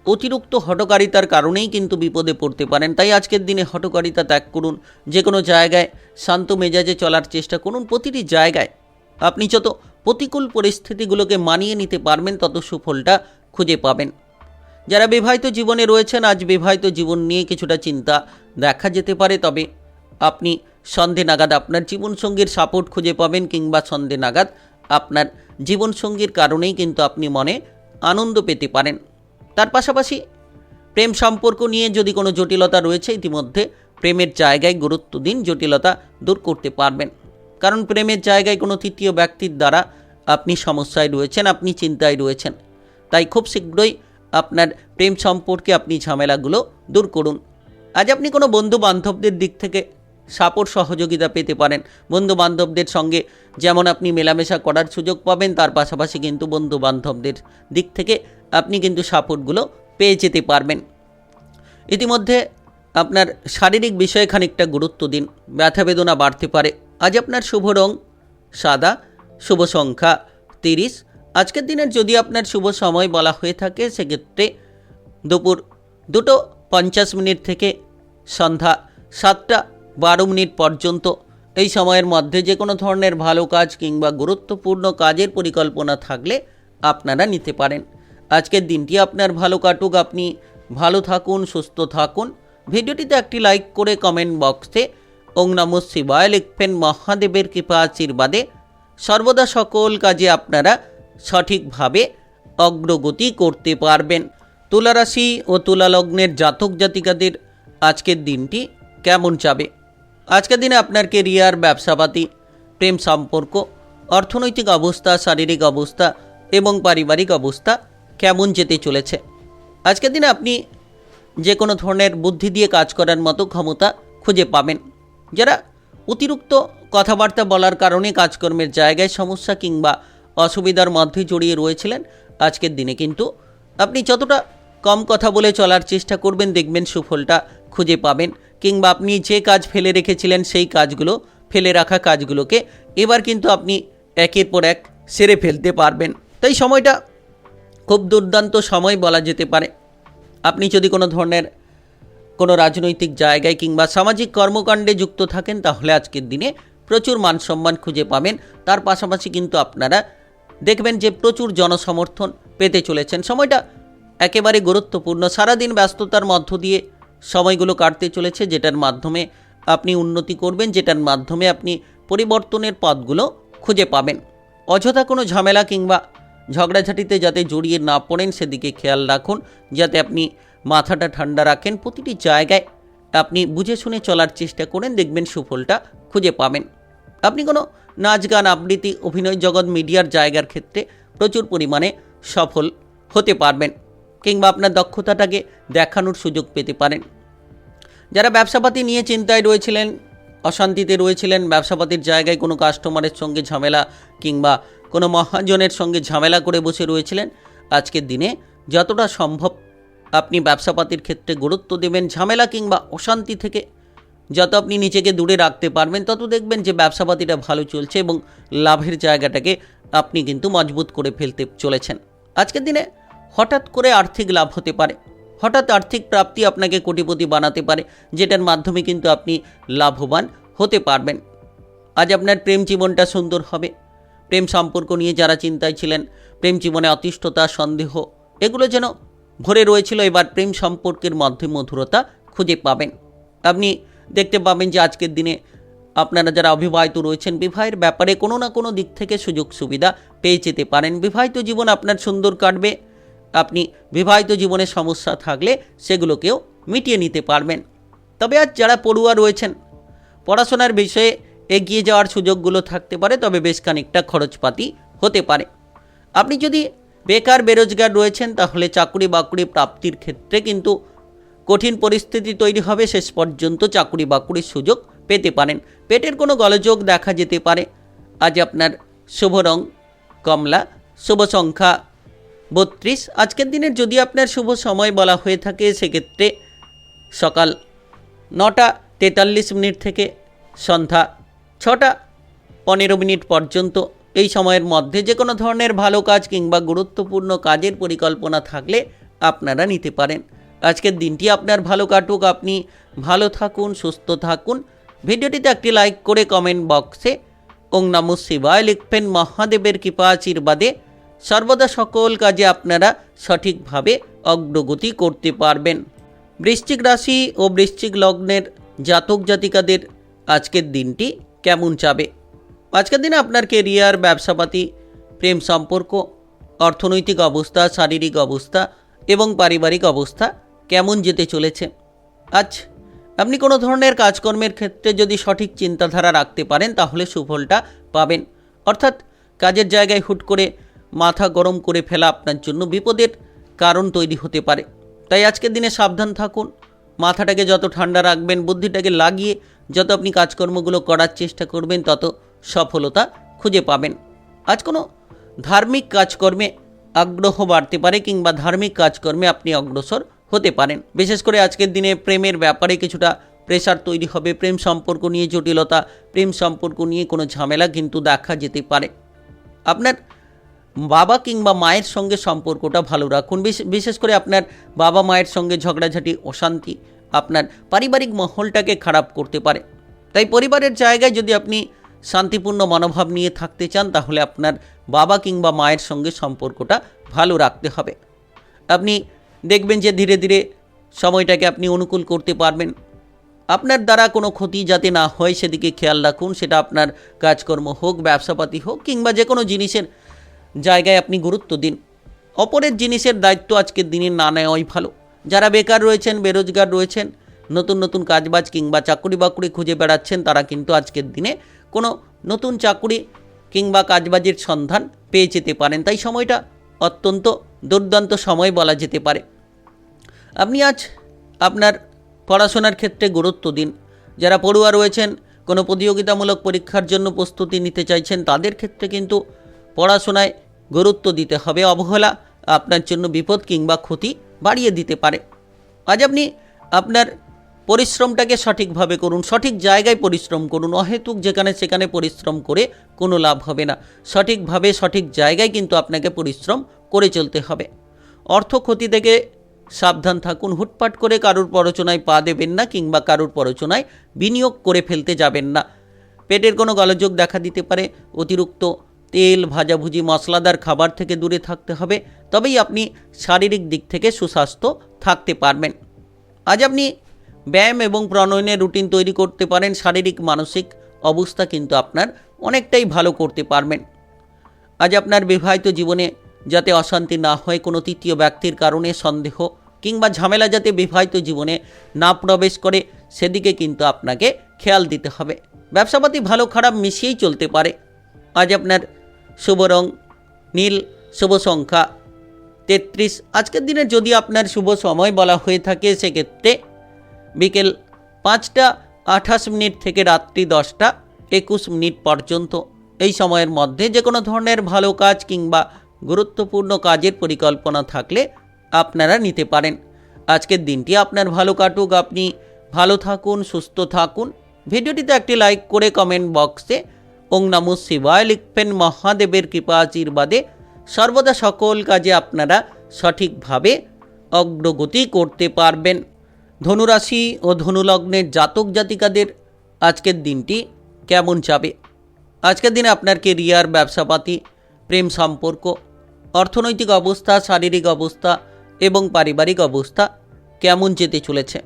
অতিরিক্ত হঠকারিতার কারণেই কিন্তু বিপদে পড়তে পারেন। তাই আজকের দিনে হঠকারিতা ত্যাগ করুন। যে কোনো জায়গায় শান্ত মেজাজে চলার চেষ্টা করুন। প্রতিটি জায়গায় আপনি যত প্রতিকূল পরিস্থিতিগুলোকে মানিয়ে নিতে পারবেন তত সুফলটা খুঁজে পাবেন। যারা বিবাহিত জীবনে রয়েছেন, আজ বিবাহিত জীবন নিয়ে কিছুটা চিন্তা দেখা যেতে পারে। তবে আপনি সন্ধে নাগাদ আপনার জীবনসঙ্গীর সাপোর্ট খুঁজে পাবেন, কিংবা সন্ধে নাগাদ আপনার জীবনসঙ্গীর কারণেই কিন্তু আপনি মনে আনন্দ পেতে পারেন। তার পাশাপাশি প্রেম সম্পর্ক নিয়ে যদি কোনো জটিলতা রয়েছে, ইতিমধ্যে প্রেমের জায়গায় গুরুত্ব দিন, জটিলতা দূর করতে পারবেন। কারণ প্রেমের জায়গায় কোনো তৃতীয় ব্যক্তির দ্বারা আপনি সমস্যায় রয়েছেন, আপনি চিন্তায় রয়েছেন। তাই খুব শীঘ্রই আপনার প্রেম সম্পর্কে আপনি ঝামেলাগুলো দূর করুন। আজ আপনি কোনো বন্ধু বান্ধবদের দিক থেকে সাপোর্ট সহযোগিতা পেতে পারেন। বন্ধু বান্ধবদের সঙ্গে যেমন আপনি মেলামেশা করার সুযোগ পাবেন, তার পাশাপাশি কিন্তু বন্ধু বান্ধবদের দিক থেকে আপনি কিন্তু সাপোর্টগুলো পেয়ে যেতে পারবেন। ইতিমধ্যে আপনার শারীরিক বিষয়ে খানিকটা গুরুত্ব দিন, ব্যথা বেদনা বাড়তে পারে। আজ আপনার শুভ রং সাদা, শুভ সংখ্যা 30। আজকের দিনের যদি আপনার শুভ সময় বলা হয়ে থাকে, সেক্ষেত্রে দুপুর 2:50 থেকে সন্ধ্যা 7:12 পর্যন্ত। এই সময়ের মধ্যে যে কোনো ধরনের ভালো কাজ কিংবা গুরুত্বপূর্ণ কাজের পরিকল্পনা থাকলে আপনারা নিতে পারেন। আজকের দিনটি আপনার ভালো কাটুক, আপনি ভালো থাকুন, সুস্থ থাকুন। ভিডিওটিতে একটি লাইক করে কমেন্ট বক্সে ওং নমঃ শিবায় লিখবেন। মহাদেবের কৃপা আশীর্বাদে সর্বদা সকল কাজে আপনারা সঠিকভাবে অগ্রগতি করতে পারবেন। তুলা রাশি ও তুলা লগ্নের জাতক জাতিকাদের আজকের দিনটি কেমন যাবে? আজকের দিনে আপনার কেরিয়ার, ব্যবসাপাতি, প্রেম সম্পর্ক, অর্থনৈতিক অবস্থা, শারীরিক অবস্থা এবং পারিবারিক অবস্থা কেমন যেতে চলেছে? আজকের দিনে আপনি যে কোনো ধরনের বুদ্ধি দিয়ে কাজ করার মতো ক্ষমতা খুঁজে পাবেন। যারা অতিরিক্ত কথাবার্তা বলার কারণে কাজকর্মের জায়গায় সমস্যা কিংবা অসুবিধার মধ্যে জড়িয়ে রয়েছিলেন, আজকের দিনে কিন্তু আপনি যতটা কম কথা বলে চলার চেষ্টা করবেন, দেখবেন সুফলটা খুঁজে পাবেন। কিংবা আপনি যে কাজ ফেলে রেখেছিলেন, সেই কাজগুলো, ফেলে রাখা কাজগুলোকে এবার কিন্তু আপনি একের পর এক সেরে ফেলতে পারবেন। তাই সময়টা খুব দুর্দান্ত সময় বলা যেতে পারে। আপনি যদি কোনো ধরনের কোনো রাজনৈতিক জায়গায় কিংবা সামাজিক কর্মকাণ্ডে যুক্ত থাকেন, তাহলে আজকের দিনে প্রচুর মান সম্মান খুঁজে পাবেন। তার পাশাপাশি কিন্তু আপনারা দেখবেন যে প্রচুর জনসমর্থন পেতে চলেছেন। সময়টা একেবারে গুরুত্বপূর্ণ। সারাদিন ব্যস্ততার মধ্য দিয়ে সময়গুলো কাটতে চলেছে, যেটার মাধ্যমে আপনি উন্নতি করবেন, যেটার মাধ্যমে আপনি পরিবর্তনের পথগুলো খুঁজে পাবেন। অযথা কোনো ঝামেলা কিংবা ঝগড়াঝাটিতে যাতে জড়িয়ে না পড়েন, সেদিকে খেয়াল রাখুন, যাতে আপনি মাথাটা ঠান্ডা রাখেন। প্রতিটি জায়গায় আপনি বুঝে শুনে চলার চেষ্টা করেন, দেখবেন সুফলটা খুঁজে পাবেন। আপনি কোনো নাচ গান, আবৃত্তি, অভিনয় জগৎ, মিডিয়ার জায়গার ক্ষেত্রে প্রচুর পরিমাণে সফল হতে পারবেন, কিংবা আপনার দক্ষতাটাকে দেখানোর সুযোগ পেতে পারেন। যারা ব্যবসাপাতি নিয়ে চিন্তায় রয়েছিলেন, অশান্তিতে রয়েছিলেন, ব্যবসাপাতির জায়গায় কোনো কাস্টমারের সঙ্গে ঝামেলা কিংবা কোনো মহাজনের সঙ্গে ঝামেলা করে বসে রয়েছিলেন, আজকের দিনে যতটা সম্ভব আপনি ব্যবসাপাতির ক্ষেত্রে গুরুত্ব দেবেন। ঝামেলা কিংবা অশান্তি থেকে যত আপনি নিজেকে দূরে রাখতে পারবেন, তত দেখবেন যে ব্যবসাপাতিটা ভালো চলছে এবং লাভের জায়গাটাকে আপনি কিন্তু মজবুত করে ফেলতে চলেছেন। আজকের দিনে হঠাৎ করে আর্থিক লাভ হতে পারে, হঠাৎ আর্থিক প্রাপ্তি আপনাকে কোটিপতি বানাতে পারে, যেটার মাধ্যমে কিন্তু আপনি লাভবান হতে পারবেন। আজ আপনার প্রেম জীবনটা সুন্দর হবে। প্রেম সম্পর্ক নিয়ে যারা চিন্তায় ছিলেন, প্রেম জীবনে অতিষ্ঠতা, সন্দেহ এগুলো যেন ভরে রয়েছিল, এবার প্রেম সম্পর্কের মধ্যে মধুরতা খুঁজে পাবেন। আপনি দেখতে পাবেন যে আজকের দিনে আপনারা যারা অবিবাহিত রয়েছেন, বিবাহের ব্যাপারে কোনো না কোনো দিক থেকে সুযোগ সুবিধা পেয়ে যেতে পারেন। বিবাহিত জীবন আপনার সুন্দর কাটবে। আপনি বিবাহিত জীবনে সমস্যা থাকলে সেগুলোকেও মিটিয়ে নিতে পারবেন। তবে আজ যারা পড়ুয়া রয়েছেন, পড়াশোনার বিষয়ে এগিয়ে যাওয়ার সুযোগগুলো থাকতে পারে, তবে বেশ খানিকটা খরচপাতি হতে পারে। আপনি যদি বেকার বেরোজগার রয়েছেন, তাহলে চাকরি বাকরি প্রাপ্তির ক্ষেত্রে কিন্তু কঠিন পরিস্থিতি তৈরি হবে। শেষ পর্যন্ত চাকরি বাকরির সুযোগ পেতে পারেন। পেটের কোনো গোলযোগ দেখা যেতে পারে। আজ আপনার শুভ রং কমলা, শুভ সংখ্যা 32। আজকের দিনের যদি আপনার শুভ সময় বলা হয়ে থাকে, সেক্ষেত্রে সকাল 9:43 থেকে সন্ধ্যা 6:15 পর্যন্ত। এই সময়ের মধ্যে যে কোনো ধরনের ভালো কাজ কিংবা গুরুত্বপূর্ণ কাজের পরিকল্পনা থাকলে আপনারা নিতে পারেন। আজকের দিনটি আপনার ভালো কাটুক। আপনি ভালো থাকুন, সুস্থ থাকুন। ভিডিওটিতে একটি লাইক করে কমেন্ট বক্সে ওং নমঃ শিবায় লিখবেন। মহাদেবের কৃপা আশীর্বাদে সর্বদা সকল কাজে আপনারা সঠিকভাবে অগ্রগতি করতে পারবেন। বৃশ্চিক রাশি ও বৃশ্চিক লগ্নের জাতক জাতিকাদের আজকের দিনটি কেমন যাবে? আজকের দিনে আপনার কেরিয়ার, ব্যবসাপাতি, প্রেম সম্পর্ক, অর্থনৈতিক অবস্থা, শারীরিক অবস্থা এবং পারিবারিক অবস্থা কেমন যেতে চলেছে? আজ আপনি কোনো ধরনের কাজকর্মের ক্ষেত্রে যদি সঠিক চিন্তাধারা রাখতে পারেন, তাহলে সুফলটা পাবেন। অর্থাৎ কাজের জায়গায় হুট করে মাথা গরম করে ফেলা আপনার জন্য বিপদের কারণ তৈরি হতে পারে। তাই আজকের দিনে সাবধান থাকুন। মাথাটাকে যত ঠান্ডা রাখবেন, বুদ্ধিটাকে লাগিয়ে যত আপনি কাজকর্মগুলো করার চেষ্টা করবেন, তত সফলতা খুঁজে পাবেন। আজ কোনো ধার্মিক কাজকর্মে আগ্রহ বাড়তে পারে কিংবা ধার্মিক কাজকর্মে আপনি অগ্রসর হতে পারেন। বিশেষ করে আজকের দিনে প্রেমের ব্যাপারে কিছুটা প্রেশার তৈরি হবে। প্রেম সম্পর্ক নিয়ে জটিলতা, প্রেম সম্পর্ক নিয়ে কোনো ঝামেলা কিন্তু দেখা যেতে পারে। আপনার বাবা কিংবা মায়ের সঙ্গে সম্পর্কটা ভালো রাখুন। বিশেষ করে আপনার বাবা মায়ের সঙ্গে ঝগড়াঝাটি, অশান্তি আপনার পারিবারিক মহলটাকে খারাপ করতে পারে। তাই পরিবারের জায়গায় যদি আপনি শান্তিপূর্ণ মনোভাব নিয়ে থাকতে চান, তাহলে আপনার বাবা কিংবা মায়ের সঙ্গে সম্পর্কটা ভালো রাখতে হবে। আপনি দেখবেন যে ধীরে ধীরে সময়টাকে আপনি অনুকূল করতে পারবেন। আপনার দ্বারা কোনো ক্ষতি যাতে না হয় সেদিকে খেয়াল রাখুন। সেটা আপনার কাজকর্ম হোক, ব্যবসাপাতি হোক কিংবা যে কোনো জিনিসের জায়গায় আপনি গুরুত্ব দিন। অপরের জিনিসের দায়িত্ব আজকের দিনে না নেওয়াই ভালো। যারা বেকার রয়েছেন, বেরোজগার রয়েছেন, নতুন নতুন কাজবাজ কিংবা চাকরি বাকরি খুঁজে বেড়াচ্ছেন, তারা কিন্তু আজকের দিনে কোনো নতুন চাকরি কিংবা কাজবাজের সন্ধান পেয়ে যেতে পারেন। তাই সময়টা অত্যন্ত দুর্দান্ত সময় বলা যেতে পারে। আপনি আজ আপনার পড়াশোনার ক্ষেত্রে গুরুত্ব দিন। যারা পড়ুয়া রয়েছেন, কোনো প্রতিযোগিতামূলক পরীক্ষার জন্য প্রস্তুতি নিতে চাইছেন, তাদের ক্ষেত্রে কিন্তু পড়াশোনায় গুরুত্ব দিতে হবে। অবহেলা আপনার জন্য বিপদ কিংবা ক্ষতি বাড়িয়ে দিতে পারে। আজ আপনি আপনার পরিশ্রমটাকে সঠিকভাবে করুন, সঠিক জায়গায় পরিশ্রম করুন। অহেতুক যেখানে সেখানে পরিশ্রম করে কোনো লাভ হবে না। সঠিকভাবে সঠিক জায়গায় কিন্তু আপনাকে পরিশ্রম করে চলতে হবে। অর্থ ক্ষতি থেকে সাবধান থাকুন। হুটপাট করে কারুর প্ররোচনায় পা দেবেন না কিংবা কারুর প্ররোচনায় বিনিয়োগ করে ফেলতে যাবেন না। পেটের কোনো গোলযোগ দেখা দিতে পারে। অতিরিক্ত তেল, ভাজাভুজি, মশলাদার খাবার থেকে দূরে থাকতে হবে। তবেই আপনি শারীরিক দিক থেকে সুস্বাস্থ্য থাকতে পারবেন। আজ আপনি ব্যায়াম এবং প্রণয়নের রুটিন তৈরি করতে পারেন। শারীরিক মানসিক অবস্থা কিন্তু আপনার অনেকটাই ভালো করতে পারবেন। আজ আপনার বিবাহিত জীবনে যাতে অশান্তি না হয়, কোনো তৃতীয় ব্যক্তির কারণে সন্দেহ কিংবা ঝামেলা যাতে বিবাহিত জীবনে না প্রবেশ করে, সেদিকে কিন্তু আপনাকে খেয়াল দিতে হবে। ব্যবসাপাতি ভালো খারাপ মিশিয়েই চলতে পারে। আজ আপনার শুভ রং নীল, শুভ সংখ্যা 33। আজকের দিনে যদি আপনার শুভ সময় বলা হয়ে থাকে, সেক্ষেত্রে বিকেল 5:28 থেকে রাত্রি 10:21 পর্যন্ত। এই সময়ের মধ্যে যে কোনো ধরনের ভালো কাজ কিংবা গুরুত্বপূর্ণ কাজের পরিকল্পনা থাকলে আপনারা নিতে পারেন। আজকের দিনটি আপনার ভালো কাটুক, আপনি ভালো থাকুন, সুস্থ থাকুন। ভিডিওটিতে একটি লাইক করে কমেন্ট বক্সে ওং নমঃ শিবায় লিখবেন। মহাদেবের কৃপা আশীর্বাদে সর্বদা সকল কাজে আপনারা সঠিকভাবে অগ্রগতি করতে পারবেন। ধনুরাশি ও ধনুলগ্নের জাতক জাতিকাদের আজকের দিনটি কেমন যাবে? আজকের দিনে আপনার কেরিয়ার, ব্যবসাপাতি, প্রেম সম্পর্ক, অর্থনৈতিক অবস্থা, শারীরিক অবস্থা এবং পারিবারিক অবস্থা কেমন যেতে চলেছে?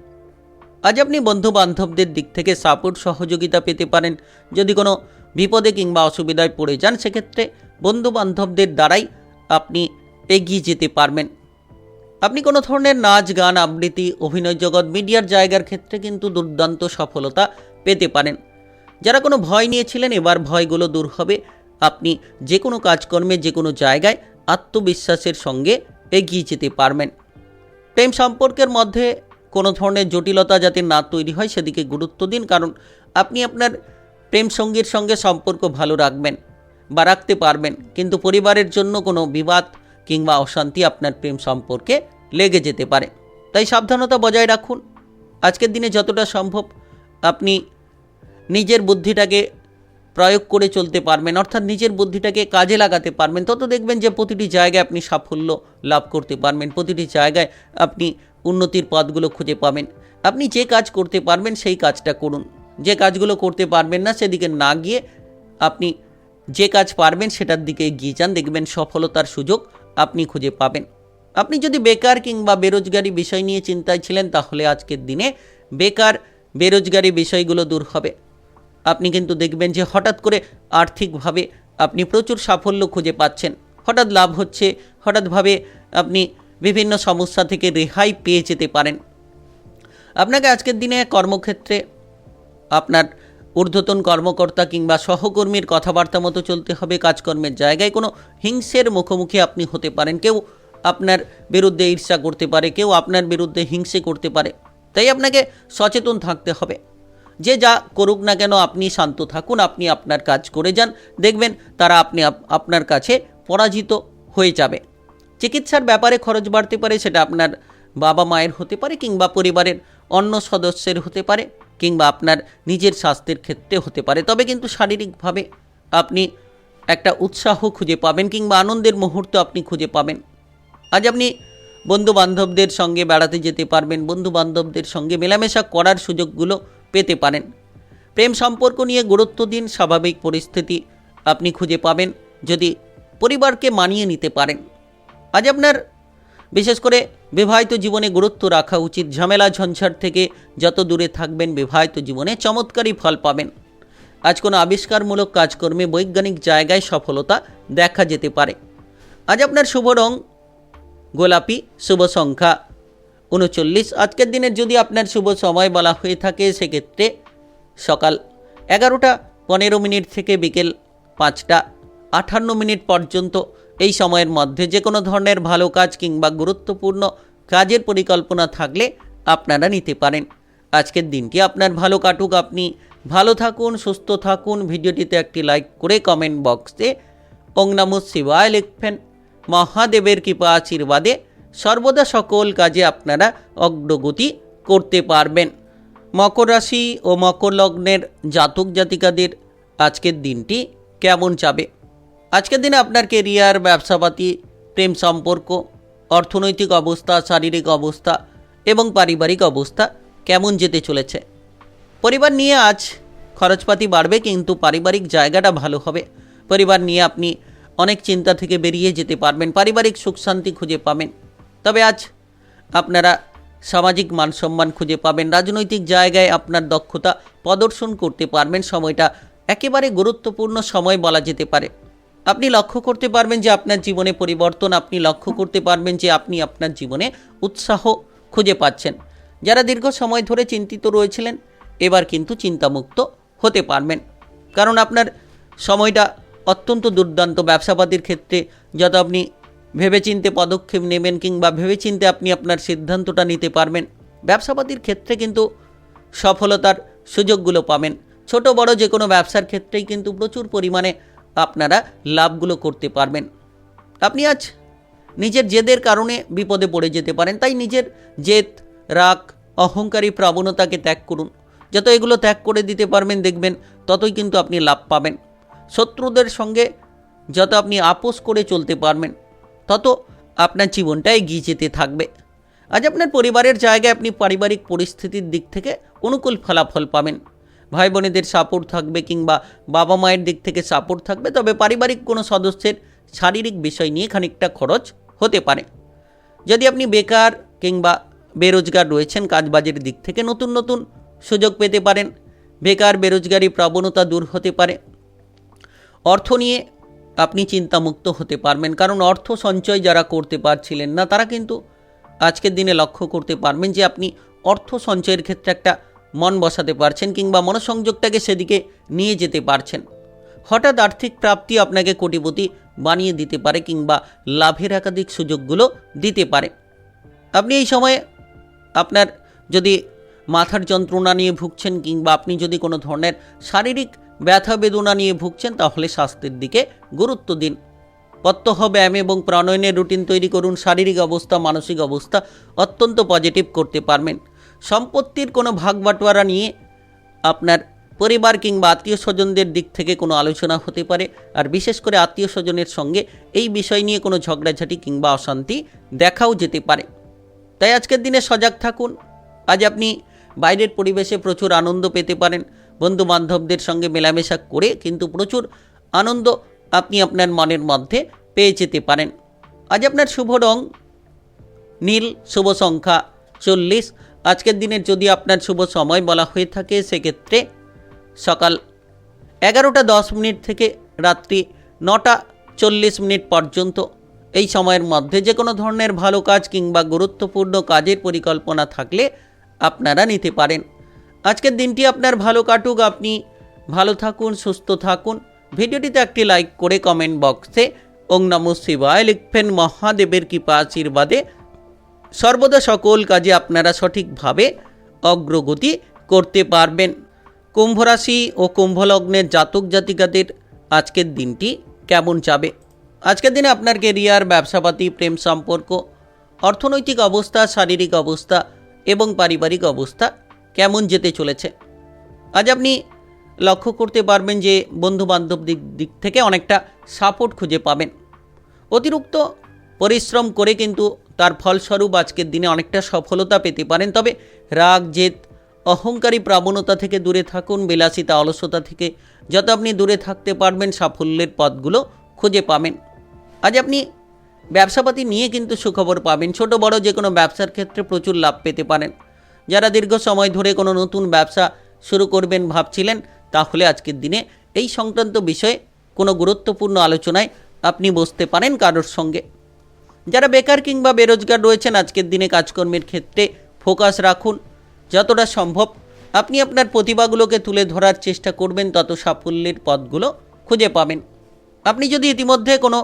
আজ আপনি বন্ধু বান্ধবদের দিক থেকে সাপোর্ট, সহযোগিতা পেতে পারেন। যদি কোনো বিপদে কিংবা অসুবিধায় পড়ে যান, সেক্ষেত্রে বন্ধু বান্ধবদের দ্বারাই আপনি এগিয়ে যেতে পারবেন। আপনি কোনো ধরনের নাচ, গান, আবৃত্তি, অভিনয় জগৎ, মিডিয়ার জায়গার ক্ষেত্রে কিন্তু দুর্দান্ত সফলতা পেতে পারেন। যারা কোনো ভয় নিয়েছিলেন, এবার ভয়গুলো দূর হবে। আপনি যে কোনো কাজকর্মে, যে কোনো জায়গায় আত্মবিশ্বাসের সঙ্গে এগিয়ে যেতে পারবেন। প্রেম সম্পর্কের মধ্যে কোনো ধরনের জটিলতা যাতে না তৈরি হয় সেদিকে গুরুত্ব দিন, কারণ আপনি আপনার প্রেম সঙ্গীর সঙ্গে সম্পর্ক ভালো রাখবেন বা রাখতে পারবেন, কিন্তু পরিবারের জন্য কোনো বিবাদ কিংবা অশান্তি আপনার প্রেম সম্পর্কে লেগে যেতে পারে। তাই সাবধানতা বজায় রাখুন। আজকের দিনে যতটা সম্ভব আপনি নিজের বুদ্ধিটাকে প্রয়োগ করে চলতে পারবেন, অর্থাৎ নিজের বুদ্ধিটাকে কাজে লাগাতে পারবেন, তত দেখবেন যে প্রতিটি জায়গায় আপনি সাফল্য লাভ করতে পারবেন, প্রতিটি জায়গায় আপনি উন্নতির পথগুলো খুঁজে পাবেন। আপনি যে কাজ করতে পারবেন সেই কাজটা করুন, যে কাজগুলো করতে পারবেন না সেদিকে না গিয়ে আপনি যে কাজ পারবেন সেটার দিকে এগিয়ে যান, দেখবেন সফলতার সুযোগ আপনি খুঁজে পাবেন। আপনি যদি বেকার কিংবা বেরোজগারি বিষয় নিয়ে চিন্তায় ছিলেন, তাহলে আজকের দিনে বেকার, বেরোজগারি বিষয়গুলো দূর হবে। আপনি কিন্তু দেখবেন যে হঠাৎ করে আর্থিকভাবে আপনি প্রচুর সাফল্য খুঁজে পাচ্ছেন, হঠাৎ লাভ হচ্ছে, হঠাৎভাবে আপনি বিভিন্ন সমস্যা থেকে রেহাই পেয়ে যেতে পারেন। আপনাকে আজকের দিনে কর্মক্ষেত্রে আপনার ঊর্ধ্বতন কর্মকর্তা কিংবা সহকর্মীর কথাবার্তা মতো চলতে হবে। কাজকর্মের জায়গায় কোনো হিংসের মুখোমুখি আপনি হতে পারেন, কেউ আপনার বিরুদ্ধে ঈর্ষা করতে পারে, কেউ আপনার বিরুদ্ধে হিংসে করতে পারে। তাই আপনাকে সচেতন থাকতে হবে। যে যা করুক না কেন আপনি শান্ত থাকুন, আপনি আপনার কাজ করে যান, দেখবেন তারা আপনার কাছে পরাজিত হয়ে যাবে। চিকিৎসার ব্যাপারে খরচ বাড়তে পারে, সেটা আপনার বাবা মায়ের হতে পারে কিংবা পরিবারের অন্য সদস্যের হতে পারে কিংবা আপনার নিজের স্বাস্থ্যের ক্ষেত্রে হতে পারে। তবে কিন্তু শারীরিকভাবে আপনি একটা উৎসাহ খুঁজে পাবেন কিংবা আনন্দের মুহূর্ত আপনি খুঁজে পাবেন। আজ আপনি বন্ধু বান্ধবদের সঙ্গে বেড়াতে যেতে পারবেন, বন্ধু বান্ধবদের সঙ্গে মেলামেশা করার সুযোগগুলো পেতে পারেন। প্রেম সম্পর্ক নিয়ে গুরুত্ব দিন, স্বাভাবিক পরিস্থিতি আপনি খুঁজে পাবেন যদি পরিবারকে মানিয়ে নিতে পারেন। আজ আপনার বিশেষ করে বিবাহিত জীবনে গুরুত্ব রাখা উচিত। ঝামেলা ঝঞ্ঝাট থেকে যত দূরে থাকবেন, বিবাহিত জীবনে চমৎকারী ফল পাবেন। আজ কোনো আবিষ্কারমূলক কাজকর্মে, বৈজ্ঞানিক জায়গায় সফলতা দেখা যেতে পারে। আজ আপনার শুভ রং গোলাপি, শুভ সংখ্যা 39। আজকের দিনের যদি আপনার শুভ সময় বলা হয়ে থাকে, সেক্ষেত্রে সকাল 11:15 থেকে বিকেল 5:58 পর্যন্ত এই সময়ের মধ্যে যে কোনো ধরনের ভালো কাজ কিংবা গুরুত্বপূর্ণ কাজের পরিকল্পনা থাকলে আপনারা নিতে পারেন। আজকের দিনটি আপনার ভালো কাটুক, আপনি ভালো থাকুন, সুস্থ থাকুন। ভিডিওটিতে একটি লাইক করে কমেন্ট বক্সে ওং নমঃ শিবায় লিখবেন। মহাদেবের কৃপা আশীর্বাদে সর্বদা সকল কাজে আপনারা অগ্রগতি করতে পারবেন। মকর রাশি ও মকর লগ্নের জাতক জাতিকাদের আজকের দিনটি কেমন যাবে? আজকের দিনে আপনার কেরিয়ার, ব্যবসাপাতি, প্রেম সম্পর্ক, অর্থনৈতিক অবস্থা, শারীরিক অবস্থা এবং পারিবারিক অবস্থা কেমন যেতে চলেছে? পরিবার নিয়ে আজ খরচপাতি বাড়বে, কিন্তু পারিবারিক জায়গাটা ভালো হবে। পরিবার নিয়ে আপনি অনেক চিন্তা থেকে বেরিয়ে যেতে পারবেন, পারিবারিক সুখ শান্তি খুঁজে পাবেন। তবে আজ আপনারা সামাজিক মানসম্মান খুঁজে পাবেন, রাজনৈতিক জায়গায় আপনার দক্ষতা প্রদর্শন করতে পারবেন। সময়টা একেবারে গুরুত্বপূর্ণ সময় বলা যেতে পারে। আপনি লক্ষ্য করতে পারবেন যে আপনার জীবনে পরিবর্তন, আপনি লক্ষ্য করতে পারবেন যে আপনি আপনার জীবনে উৎসাহ খুঁজে পাচ্ছেন। যারা দীর্ঘ সময় ধরে চিন্তিত রয়েছিলেন, এবার কিন্তু চিন্তামুক্ত হতে পারবেন, কারণ আপনার সময়টা অত্যন্ত দুর্দান্ত। ব্যবসাপাতির ক্ষেত্রে যত আপনি ভেবেচিন্তে পদক্ষেপ নেবেন কিংবা ভেবেচিন্তে আপনি আপনার সিদ্ধান্তটা নিতে পারবেন, ব্যবসাপাতির ক্ষেত্রে কিন্তু সফলতার সুযোগগুলো পাবেন। ছোট বড় যে কোনো ব্যবসার ক্ষেত্রেই কিন্তু প্রচুর পরিমাণে আপনারা লাভগুলো করতে পারবেন। আপনি আজ নিজের জেদের কারণে বিপদে পড়ে যেতে পারেন। তাই নিজের জেদ, রাগ, অহংকারী প্রবণতাকে ত্যাগ করুন। যত এগুলো ত্যাগ করে দিতে পারবেন দেখবেন ততই কিন্তু আপনি লাভ পাবেন। শত্রুদের সঙ্গে যত আপনি আপোষ করে চলতে পারবেন তত আপনার জীবনটা এগিয়ে যেতে থাকবে। আজ আপনার পরিবারের জায়গায় আপনি পারিবারিক পরিস্থিতির দিক থেকে অনুকূল ফলাফল পাবেন। ভাই বোনেদের সাপোর্ট থাকবে কিংবা বাবা মায়ের দিক থেকে সাপোর্ট থাকবে, তবে পারিবারিক কোনো সদস্যের শারীরিক বিষয় নিয়ে খানিকটা খরচ হতে পারে। যদি আপনি বেকার কিংবা বেরোজগার রয়েছেন, কাজবাজের দিক থেকে নতুন নতুন সুযোগ পেতে পারেন। বেকার বেরোজগারি প্রবণতা দূর হতে পারে। অর্থ নিয়ে আপনি চিন্তামুক্ত হতে পারবেন, কারণ অর্থ সঞ্চয় যারা করতে পারছিলেন না তারা কিন্তু আজকের দিনে লক্ষ্য করতে পারবেন যে আপনি অর্থ সঞ্চয়ের ক্ষেত্রে একটা মন বসাতে পারছেন কিংবা মনোসংযোগটাকে সেদিকে নিয়ে যেতে পারছেন। হঠাৎ আর্থিক প্রাপ্তি আপনাকে কোটিপতি বানিয়ে দিতে পারে কিংবা লাভের একাধিক সুযোগগুলো দিতে পারে। আপনি এই সময়ে আপনার যদি মাথার যন্ত্রণা নিয়ে ভুগছেন কিংবা আপনি যদি কোনো ধরনের শারীরিক ব্যথা বেদনা নিয়ে ভুগছেন তাহলে স্বাস্থ্যের দিকে গুরুত্ব দিন। প্রত্যহ ব্যায়াম এবং প্রাণায়ামের রুটিন তৈরি করুন। শারীরিক অবস্থা, মানসিক অবস্থা অত্যন্ত পজিটিভ করতে পারবেন। সম্পত্তির কোনো ভাগ বাটোয়ারা নিয়ে আপনার পরিবার কিংবা আত্মীয় স্বজনদের দিক থেকে কোনো আলোচনা হতে পারে, আর বিশেষ করে আত্মীয় স্বজনের সঙ্গে এই বিষয় নিয়ে কোনো ঝগড়াঝাটি কিংবা অশান্তি দেখাও যেতে পারে। তাই আজকের দিনে সজাগ থাকুন। আজ আপনি বাইরের পরিবেশে প্রচুর আনন্দ পেতে পারেন। বন্ধু বান্ধবদের সঙ্গে মেলামেশা করে কিন্তু প্রচুর আনন্দ আপনি আপনার মনের মধ্যে পেয়ে যেতে পারেন। আজ আপনার শুভ রং নীল, শুভ সংখ্যা 40। আজকের দিনের যদি আপনার শুভ সময় বলা হয়ে থাকে সেক্ষেত্রে সকাল 11:10 থেকে রাত্রি 9:40 পর্যন্ত। এই সময়ের মধ্যে যে কোনো ধরনের ভালো কাজ কিংবা গুরুত্বপূর্ণ কাজের পরিকল্পনা থাকলে আপনারা নিতে পারেন। আজকের দিনটি আপনার ভালো কাটুক। আপনি ভালো থাকুন, সুস্থ থাকুন। ভিডিওটিতে একটি লাইক করে কমেন্ট বক্সে ওং নমঃ শিবায় লিখবেন। মহাদেবের কৃপা আশীর্বাদে সর্বদা সকল কাজে আপনারা সঠিকভাবে অগ্রগতি করতে পারবেন। কুম্ভ রাশি ও কুম্ভ লগ্নের জাতক জাতিকাদের আজকের দিনটি কেমন যাবে? আজকের দিনে আপনার কেরিয়ার, ব্যবসাপাতি, প্রেম সম্পর্ক, অর্থনৈতিক অবস্থা, শারীরিক অবস্থা এবং পারিবারিক অবস্থা কেমন যেতে চলেছে? আজ আপনি লক্ষ্য করতে পারবেন যে বন্ধুবান্ধব দিক থেকে অনেকটা সাপোর্ট খুঁজে পাবেন। অতিরিক্ত পরিশ্রম করে কিন্তু তার ফলস্বরূপ আজকের দিনে অনেকটা সফলতা পেতে পারেন। তবে রাগ, জেদ, অহংকারী প্রবণতা থেকে দূরে থাকুন। বিলাসিতা, অলসতা থেকে যত আপনি দূরে থাকতে পারবেন সাফল্যের পথগুলো খুঁজে পাবেন। আজ আপনি ব্যবসাপাতি নিয়ে কিন্তু সুখবর পাবেন। ছোট বড় যে কোনো ব্যবসার ক্ষেত্রে প্রচুর লাভ পেতে পারেন। যারা দীর্ঘ সময় ধরে কোনো নতুন ব্যবসা শুরু করবেন ভাবছিলেন তাহলে আজকের দিনে এই সংক্রান্ত বিষয়ে কোনো গুরুত্বপূর্ণ আলোচনায় আপনি বসতে পারেন কারোর সঙ্গে। যারা বেকার কিংবা বেরোজগার রয়েছেন আজকের দিনে কাজকর্মের ক্ষেত্রে ফোকাস রাখুন। যতটা সম্ভব আপনি আপনার প্রতিভাগুলোকে তুলে ধরার চেষ্টা করবেন, তত সাফল্যের পথগুলো খুঁজে পাবেন। আপনি যদি ইতিমধ্যে কোনো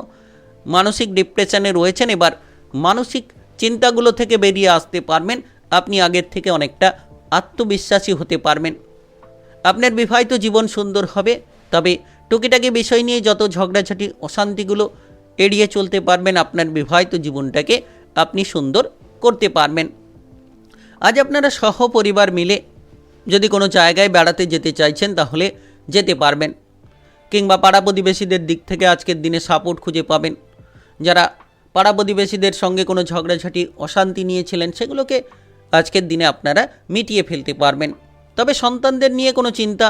মানসিক ডিপ্রেশনে রয়েছেন, এবার মানসিক চিন্তাগুলো থেকে বেরিয়ে আসতে পারবেন। আপনি আগের থেকে অনেকটা আত্মবিশ্বাসী হতে পারবেন। আপনার বিবাহিত জীবন সুন্দর হবে। তবে টুকিটাকি বিষয় নিয়ে যত ঝগড়াঝাটি, অশান্তিগুলো এড়িয়ে চলতে পারবেন। আপনার বিবাহিত জীবনটাকে আপনি সুন্দর করতে পারবেন। আজ আপনারা সহপরিবার মিলে যদি কোনো জায়গায় বেড়াতে যেতে চাইছেন তাহলে যেতে পারবেন, কিংবা পাড়া প্রতিবেশীদের দিক থেকে আজকের দিনে সাপোর্ট খুঁজে পাবেন। যারা পাড়া প্রতিবেশীদের সঙ্গে কোনো ঝগড়াঝাটি, অশান্তি নিয়েছিলেন সেগুলোকে আজকের দিনে আপনারা মিটিয়ে ফেলতে পারবেন। তবে সন্তানদের নিয়ে কোনো চিন্তা,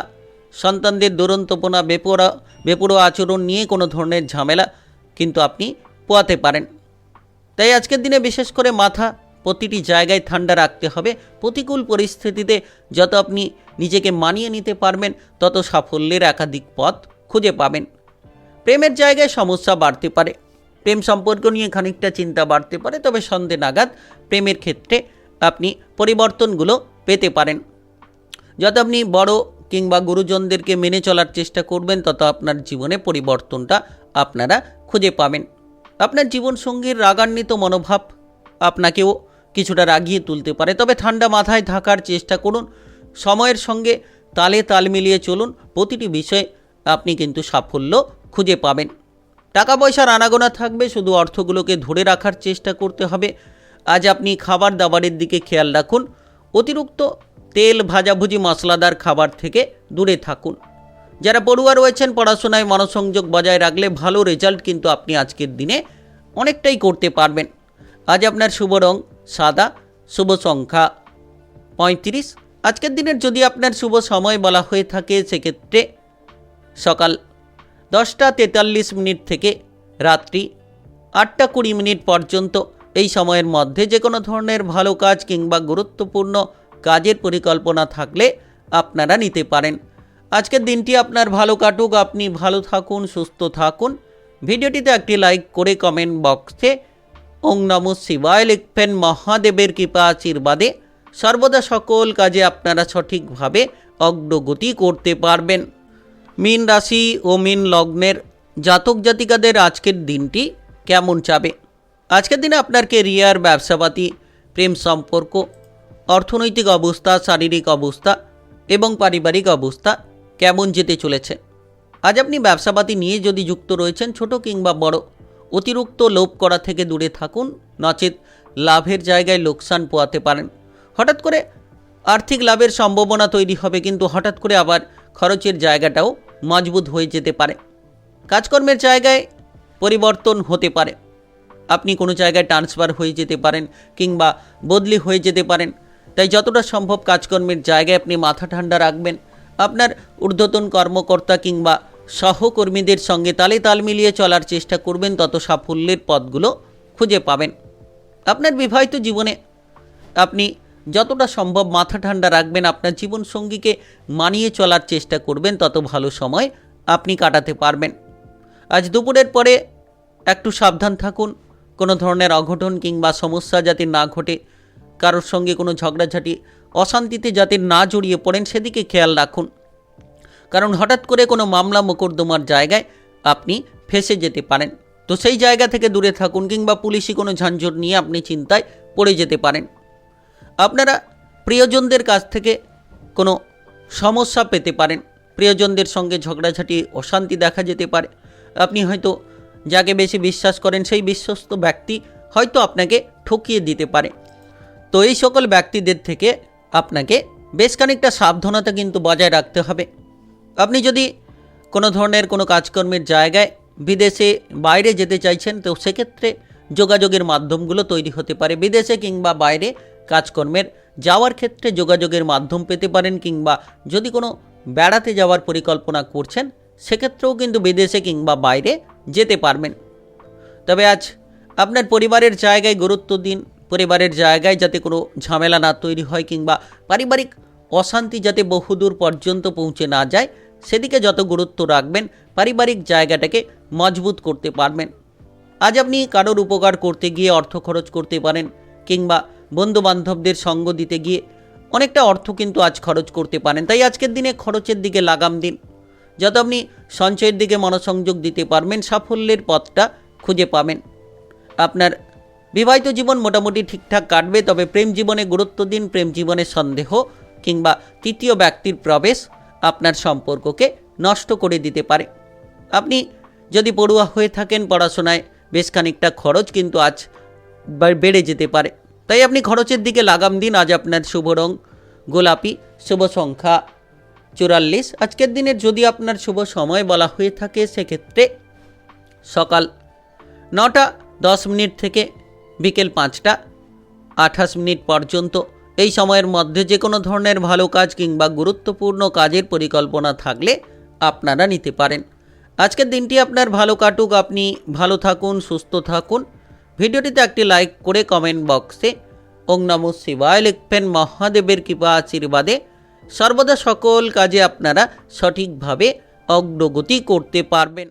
সন্তানদের দুরন্তপনা, বেপরোয়া আচরণ নিয়ে কোনো ধরনের ঝামেলা কিন্তু আপনি পোয়াতে পারেন। তাই আজকের দিনে বিশেষ করে মাথা প্রতিটি জায়গায় ঠান্ডা রাখতে হবে। প্রতিকূল পরিস্থিতিতে যত আপনি নিজেকে মানিয়ে নিতে পারবেন তত সাফল্যের একাধিক পথ খুঁজে পাবেন। প্রেমের জায়গায় সমস্যা বাড়তে পারে। প্রেম সম্পর্ক নিয়ে খানিকটা চিন্তা বাড়তে পারে। তবে সন্ধ্যে নাগাদ প্রেমের ক্ষেত্রে আপনি পরিবর্তনগুলো পেতে পারেন। যত আপনি বড় কিংবা গুরুজনদেরকে মেনে চলার চেষ্টা করবেন তত আপনার জীবনে পরিবর্তনটা আপনারা খুঁজে পাবেন। আপনার জীবনসঙ্গীর রাগান্বিত মনোভাব আপনাকেও কিছুটা রাগিয়ে তুলতে পারে। তবে ঠান্ডা মাথায় থাকার চেষ্টা করুন। সময়ের সঙ্গে তালে তাল মিলিয়ে চলুন। প্রতিটি বিষয়ে আপনি কিন্তু সাফল্য খুঁজে পাবেন। টাকা পয়সার আনাগোনা থাকবে, শুধু অর্থগুলোকে ধরে রাখার চেষ্টা করতে হবে। আজ আপনি খাবার দাবারের দিকে খেয়াল রাখুন। অতিরিক্ত তেল, ভাজাভুজি, মশলাদার খাবার থেকে দূরে থাকুন। যারা পড়ুয়া রয়েছেন, পড়াশোনায় মনোসংযোগ বজায় রাখলে ভালো রেজাল্ট কিন্তু আপনি আজকের দিনে অনেকটাই করতে পারবেন। আজ আপনার শুভ রং সাদা, শুভ সংখ্যা 35। আজকের দিনের যদি আপনার শুভ সময় বলা হয়ে থাকে সেক্ষেত্রে সকাল 10টা 43 মিনিট থেকে রাত্রি 8টা 20 মিনিট পর্যন্ত। এই সময়ের মধ্যে যে কোনো ধরনের ভালো কাজ কিংবা গুরুত্বপূর্ণ কাজের পরিকল্পনা থাকলে আপনারা নিতে পারেন। আজকের দিনটি আপনার ভালো কাটুক, আপনি ভালো থাকুন, সুস্থ থাকুন। ভিডিওটিতে একটি লাইক করে কমেন্ট বক্সে ওং নমঃ শিবায় লিখবেন। মহাদেবের কৃপা আশীর্বাদে সর্বদা সকল কাজে আপনারা সঠিকভাবে অগ্রগতি করতে পারবেন। মীন রাশি ও মীন লগ্নের জাতক জাতিকাদের আজকের দিনটি কেমন যাবে? আজকের দিনে আপনার কেরিয়ার, ব্যবসাপাতি, প্রেম সম্পর্ক, অর্থনৈতিক অবস্থা, শারীরিক অবস্থা এবং পারিবারিক অবস্থা কেমন যেতে চলেছে? আজ আপনি ব্যবসাপাতি নিয়ে যদি যুক্ত রয়েছেন, ছোট কিংবা বড়, অতিরিক্ত লোভ করা থেকে দূরে থাকুন, নচেত লাভের জায়গায় লোকসান পোয়াতে পারেন। হঠাৎ করে আর্থিক লাভের সম্ভাবনা তৈরি হবে, কিন্তু হঠাৎ করে আবার খরচের জায়গাটাও মজবুত হয়ে যেতে পারে। কাজকর্মের জায়গায় পরিবর্তন হতে পারে, আপনি কোনো জায়গায় ট্রান্সফার হয়ে যেতে পারেন কিংবা বদলি হয়ে যেতে পারেন। তাই যতটা সম্ভব কাজকর্মের জায়গায় আপনি মাথা ঠান্ডা রাখবেন। আপনার ঊর্ধ্বতন কর্মকর্তা কিংবা সহকর্মীদের সঙ্গে তালে তাল মিলিয়ে চলার চেষ্টা করবেন, তত সাফল্যের পথগুলো খুঁজে পাবেন। আপনার বিবাহিত জীবনে আপনি যতটা সম্ভব মাথা ঠান্ডা রাখবেন, আপনার জীবনসঙ্গীকে মানিয়ে চলার চেষ্টা করবেন, তত ভালো সময় আপনি কাটাতে পারবেন। আজ দুপুরের পরে একটু সাবধান থাকুন, কোনো ধরনের অঘটন কিংবা সমস্যা যাতে না ঘটে, কারোর সঙ্গে কোনো ঝগড়াঝাটি, অশান্তিতে যাতে না জড়িয়ে পড়েন সেদিকে খেয়াল রাখুন। কারণ হঠাৎ করে কোনো মামলা মোকদ্দমার জায়গায় আপনি ফেঁসে যেতে পারেন। তো সেই জায়গা থেকে দূরে থাকুন, কিংবা পুলিশি কোনো ঝঞ্ঝট নিয়ে আপনি চিন্তায় পড়ে যেতে পারেন। আপনারা প্রিয়জনদের কাছ থেকে কোনো সমস্যা পেতে পারেন, প্রিয়জনদের সঙ্গে ঝগড়াঝাটি, অশান্তি দেখা যেতে পারে। আপনি হয়তো যাকে বেশি বিশ্বাস করেন সেই বিশ্বস্ত ব্যক্তি হয়তো আপনাকে ঠকিয়ে দিতে পারে। তো এই সকল ব্যক্তিদের থেকে আপনাকে বেশ খানিকটা সাবধানতা কিন্তু বজায় রাখতে হবে। আপনি যদি কোনো ধরনের কোনো কাজকর্মের জায়গায় বিদেশে বাইরে যেতে চাইছেন, তো সেক্ষেত্রে যোগাযোগের মাধ্যমগুলো তৈরি হতে পারে। বিদেশে কিংবা বাইরে কাজকর্মের যাওয়ার ক্ষেত্রে যোগাযোগের মাধ্যম পেতে পারেন, কিংবা যদি কোনো বেড়াতে যাওয়ার পরিকল্পনা করছেন সেক্ষেত্রেও কিন্তু বিদেশে কিংবা বাইরে যেতে পারবেন। তবে আজ আপনার পরিবারের জায়গায় গুরুত্ব দিন। পরিবারের জায়গায় যাতে কোনো ঝামেলা না তৈরি হয় কিংবা পারিবারিক অশান্তি যাতে বহুদূর পর্যন্ত পৌঁছে না যায়, সেদিকে যত গুরুত্ব রাখবেন, পারিবারিক জায়গাটাকে মজবুত করতে পারবেন। আজ আপনি কারোর উপকার করতে গিয়ে অর্থ খরচ করতে পারেন, কিংবা বন্ধুবান্ধবদের সঙ্গ দিতে গিয়ে অনেকটা অর্থ কিন্তু আজ খরচ করতে পারেন। তাই আজকের দিনে খরচের দিকে লাগাম দিন। যত আপনি সঞ্চয়ের দিকে মনোসংযোগ দিতে পারবেন, সাফল্যের পথটা খুঁজে পাবেন। আপনার বিবাহিত জীবন মোটামুটি ঠিকঠাক কাটবে, তবে প্রেম জীবনে গুরুত্ব দিন। প্রেম জীবনে সন্দেহ কিংবা তৃতীয় ব্যক্তির প্রবেশ আপনার সম্পর্ককে নষ্ট করে দিতে পারে। আপনি যদি পড়ুয়া হয়ে থাকেন, পড়াশোনায় বেশ খানিকটা খরচ কিন্তু আজ বেড়ে যেতে পারে। তাই আপনি খরচের দিকে লাগাম দিন। আজ আপনার শুভ রং গোলাপি, শুভ সংখ্যা 44। আজকের দিনের যদি আপনার শুভ সময় বলা হয়ে থাকে সেক্ষেত্রে সকাল 9টা 10 মিনিট থেকে বিকেল 5টা 28 মিনিট পর্যন্ত। এই সময়ের মধ্যে যে কোনো ধরনের ভালো কাজ কিংবা গুরুত্বপূর্ণ কাজের পরিকল্পনা থাকলে আপনারা নিতে পারেন। আজকের দিনটি আপনার ভালো কাটুক, আপনি ভালো থাকুন, সুস্থ থাকুন। ভিডিওটিতে একটি লাইক করে কমেন্ট বক্সে ওং নমঃ শিবায় লিখবেন। মহাদেবের কৃপা আশীর্বাদে সর্বদা সকল কাজে আপনারা সঠিকভাবে অগ্রগতি করতে পারবেন।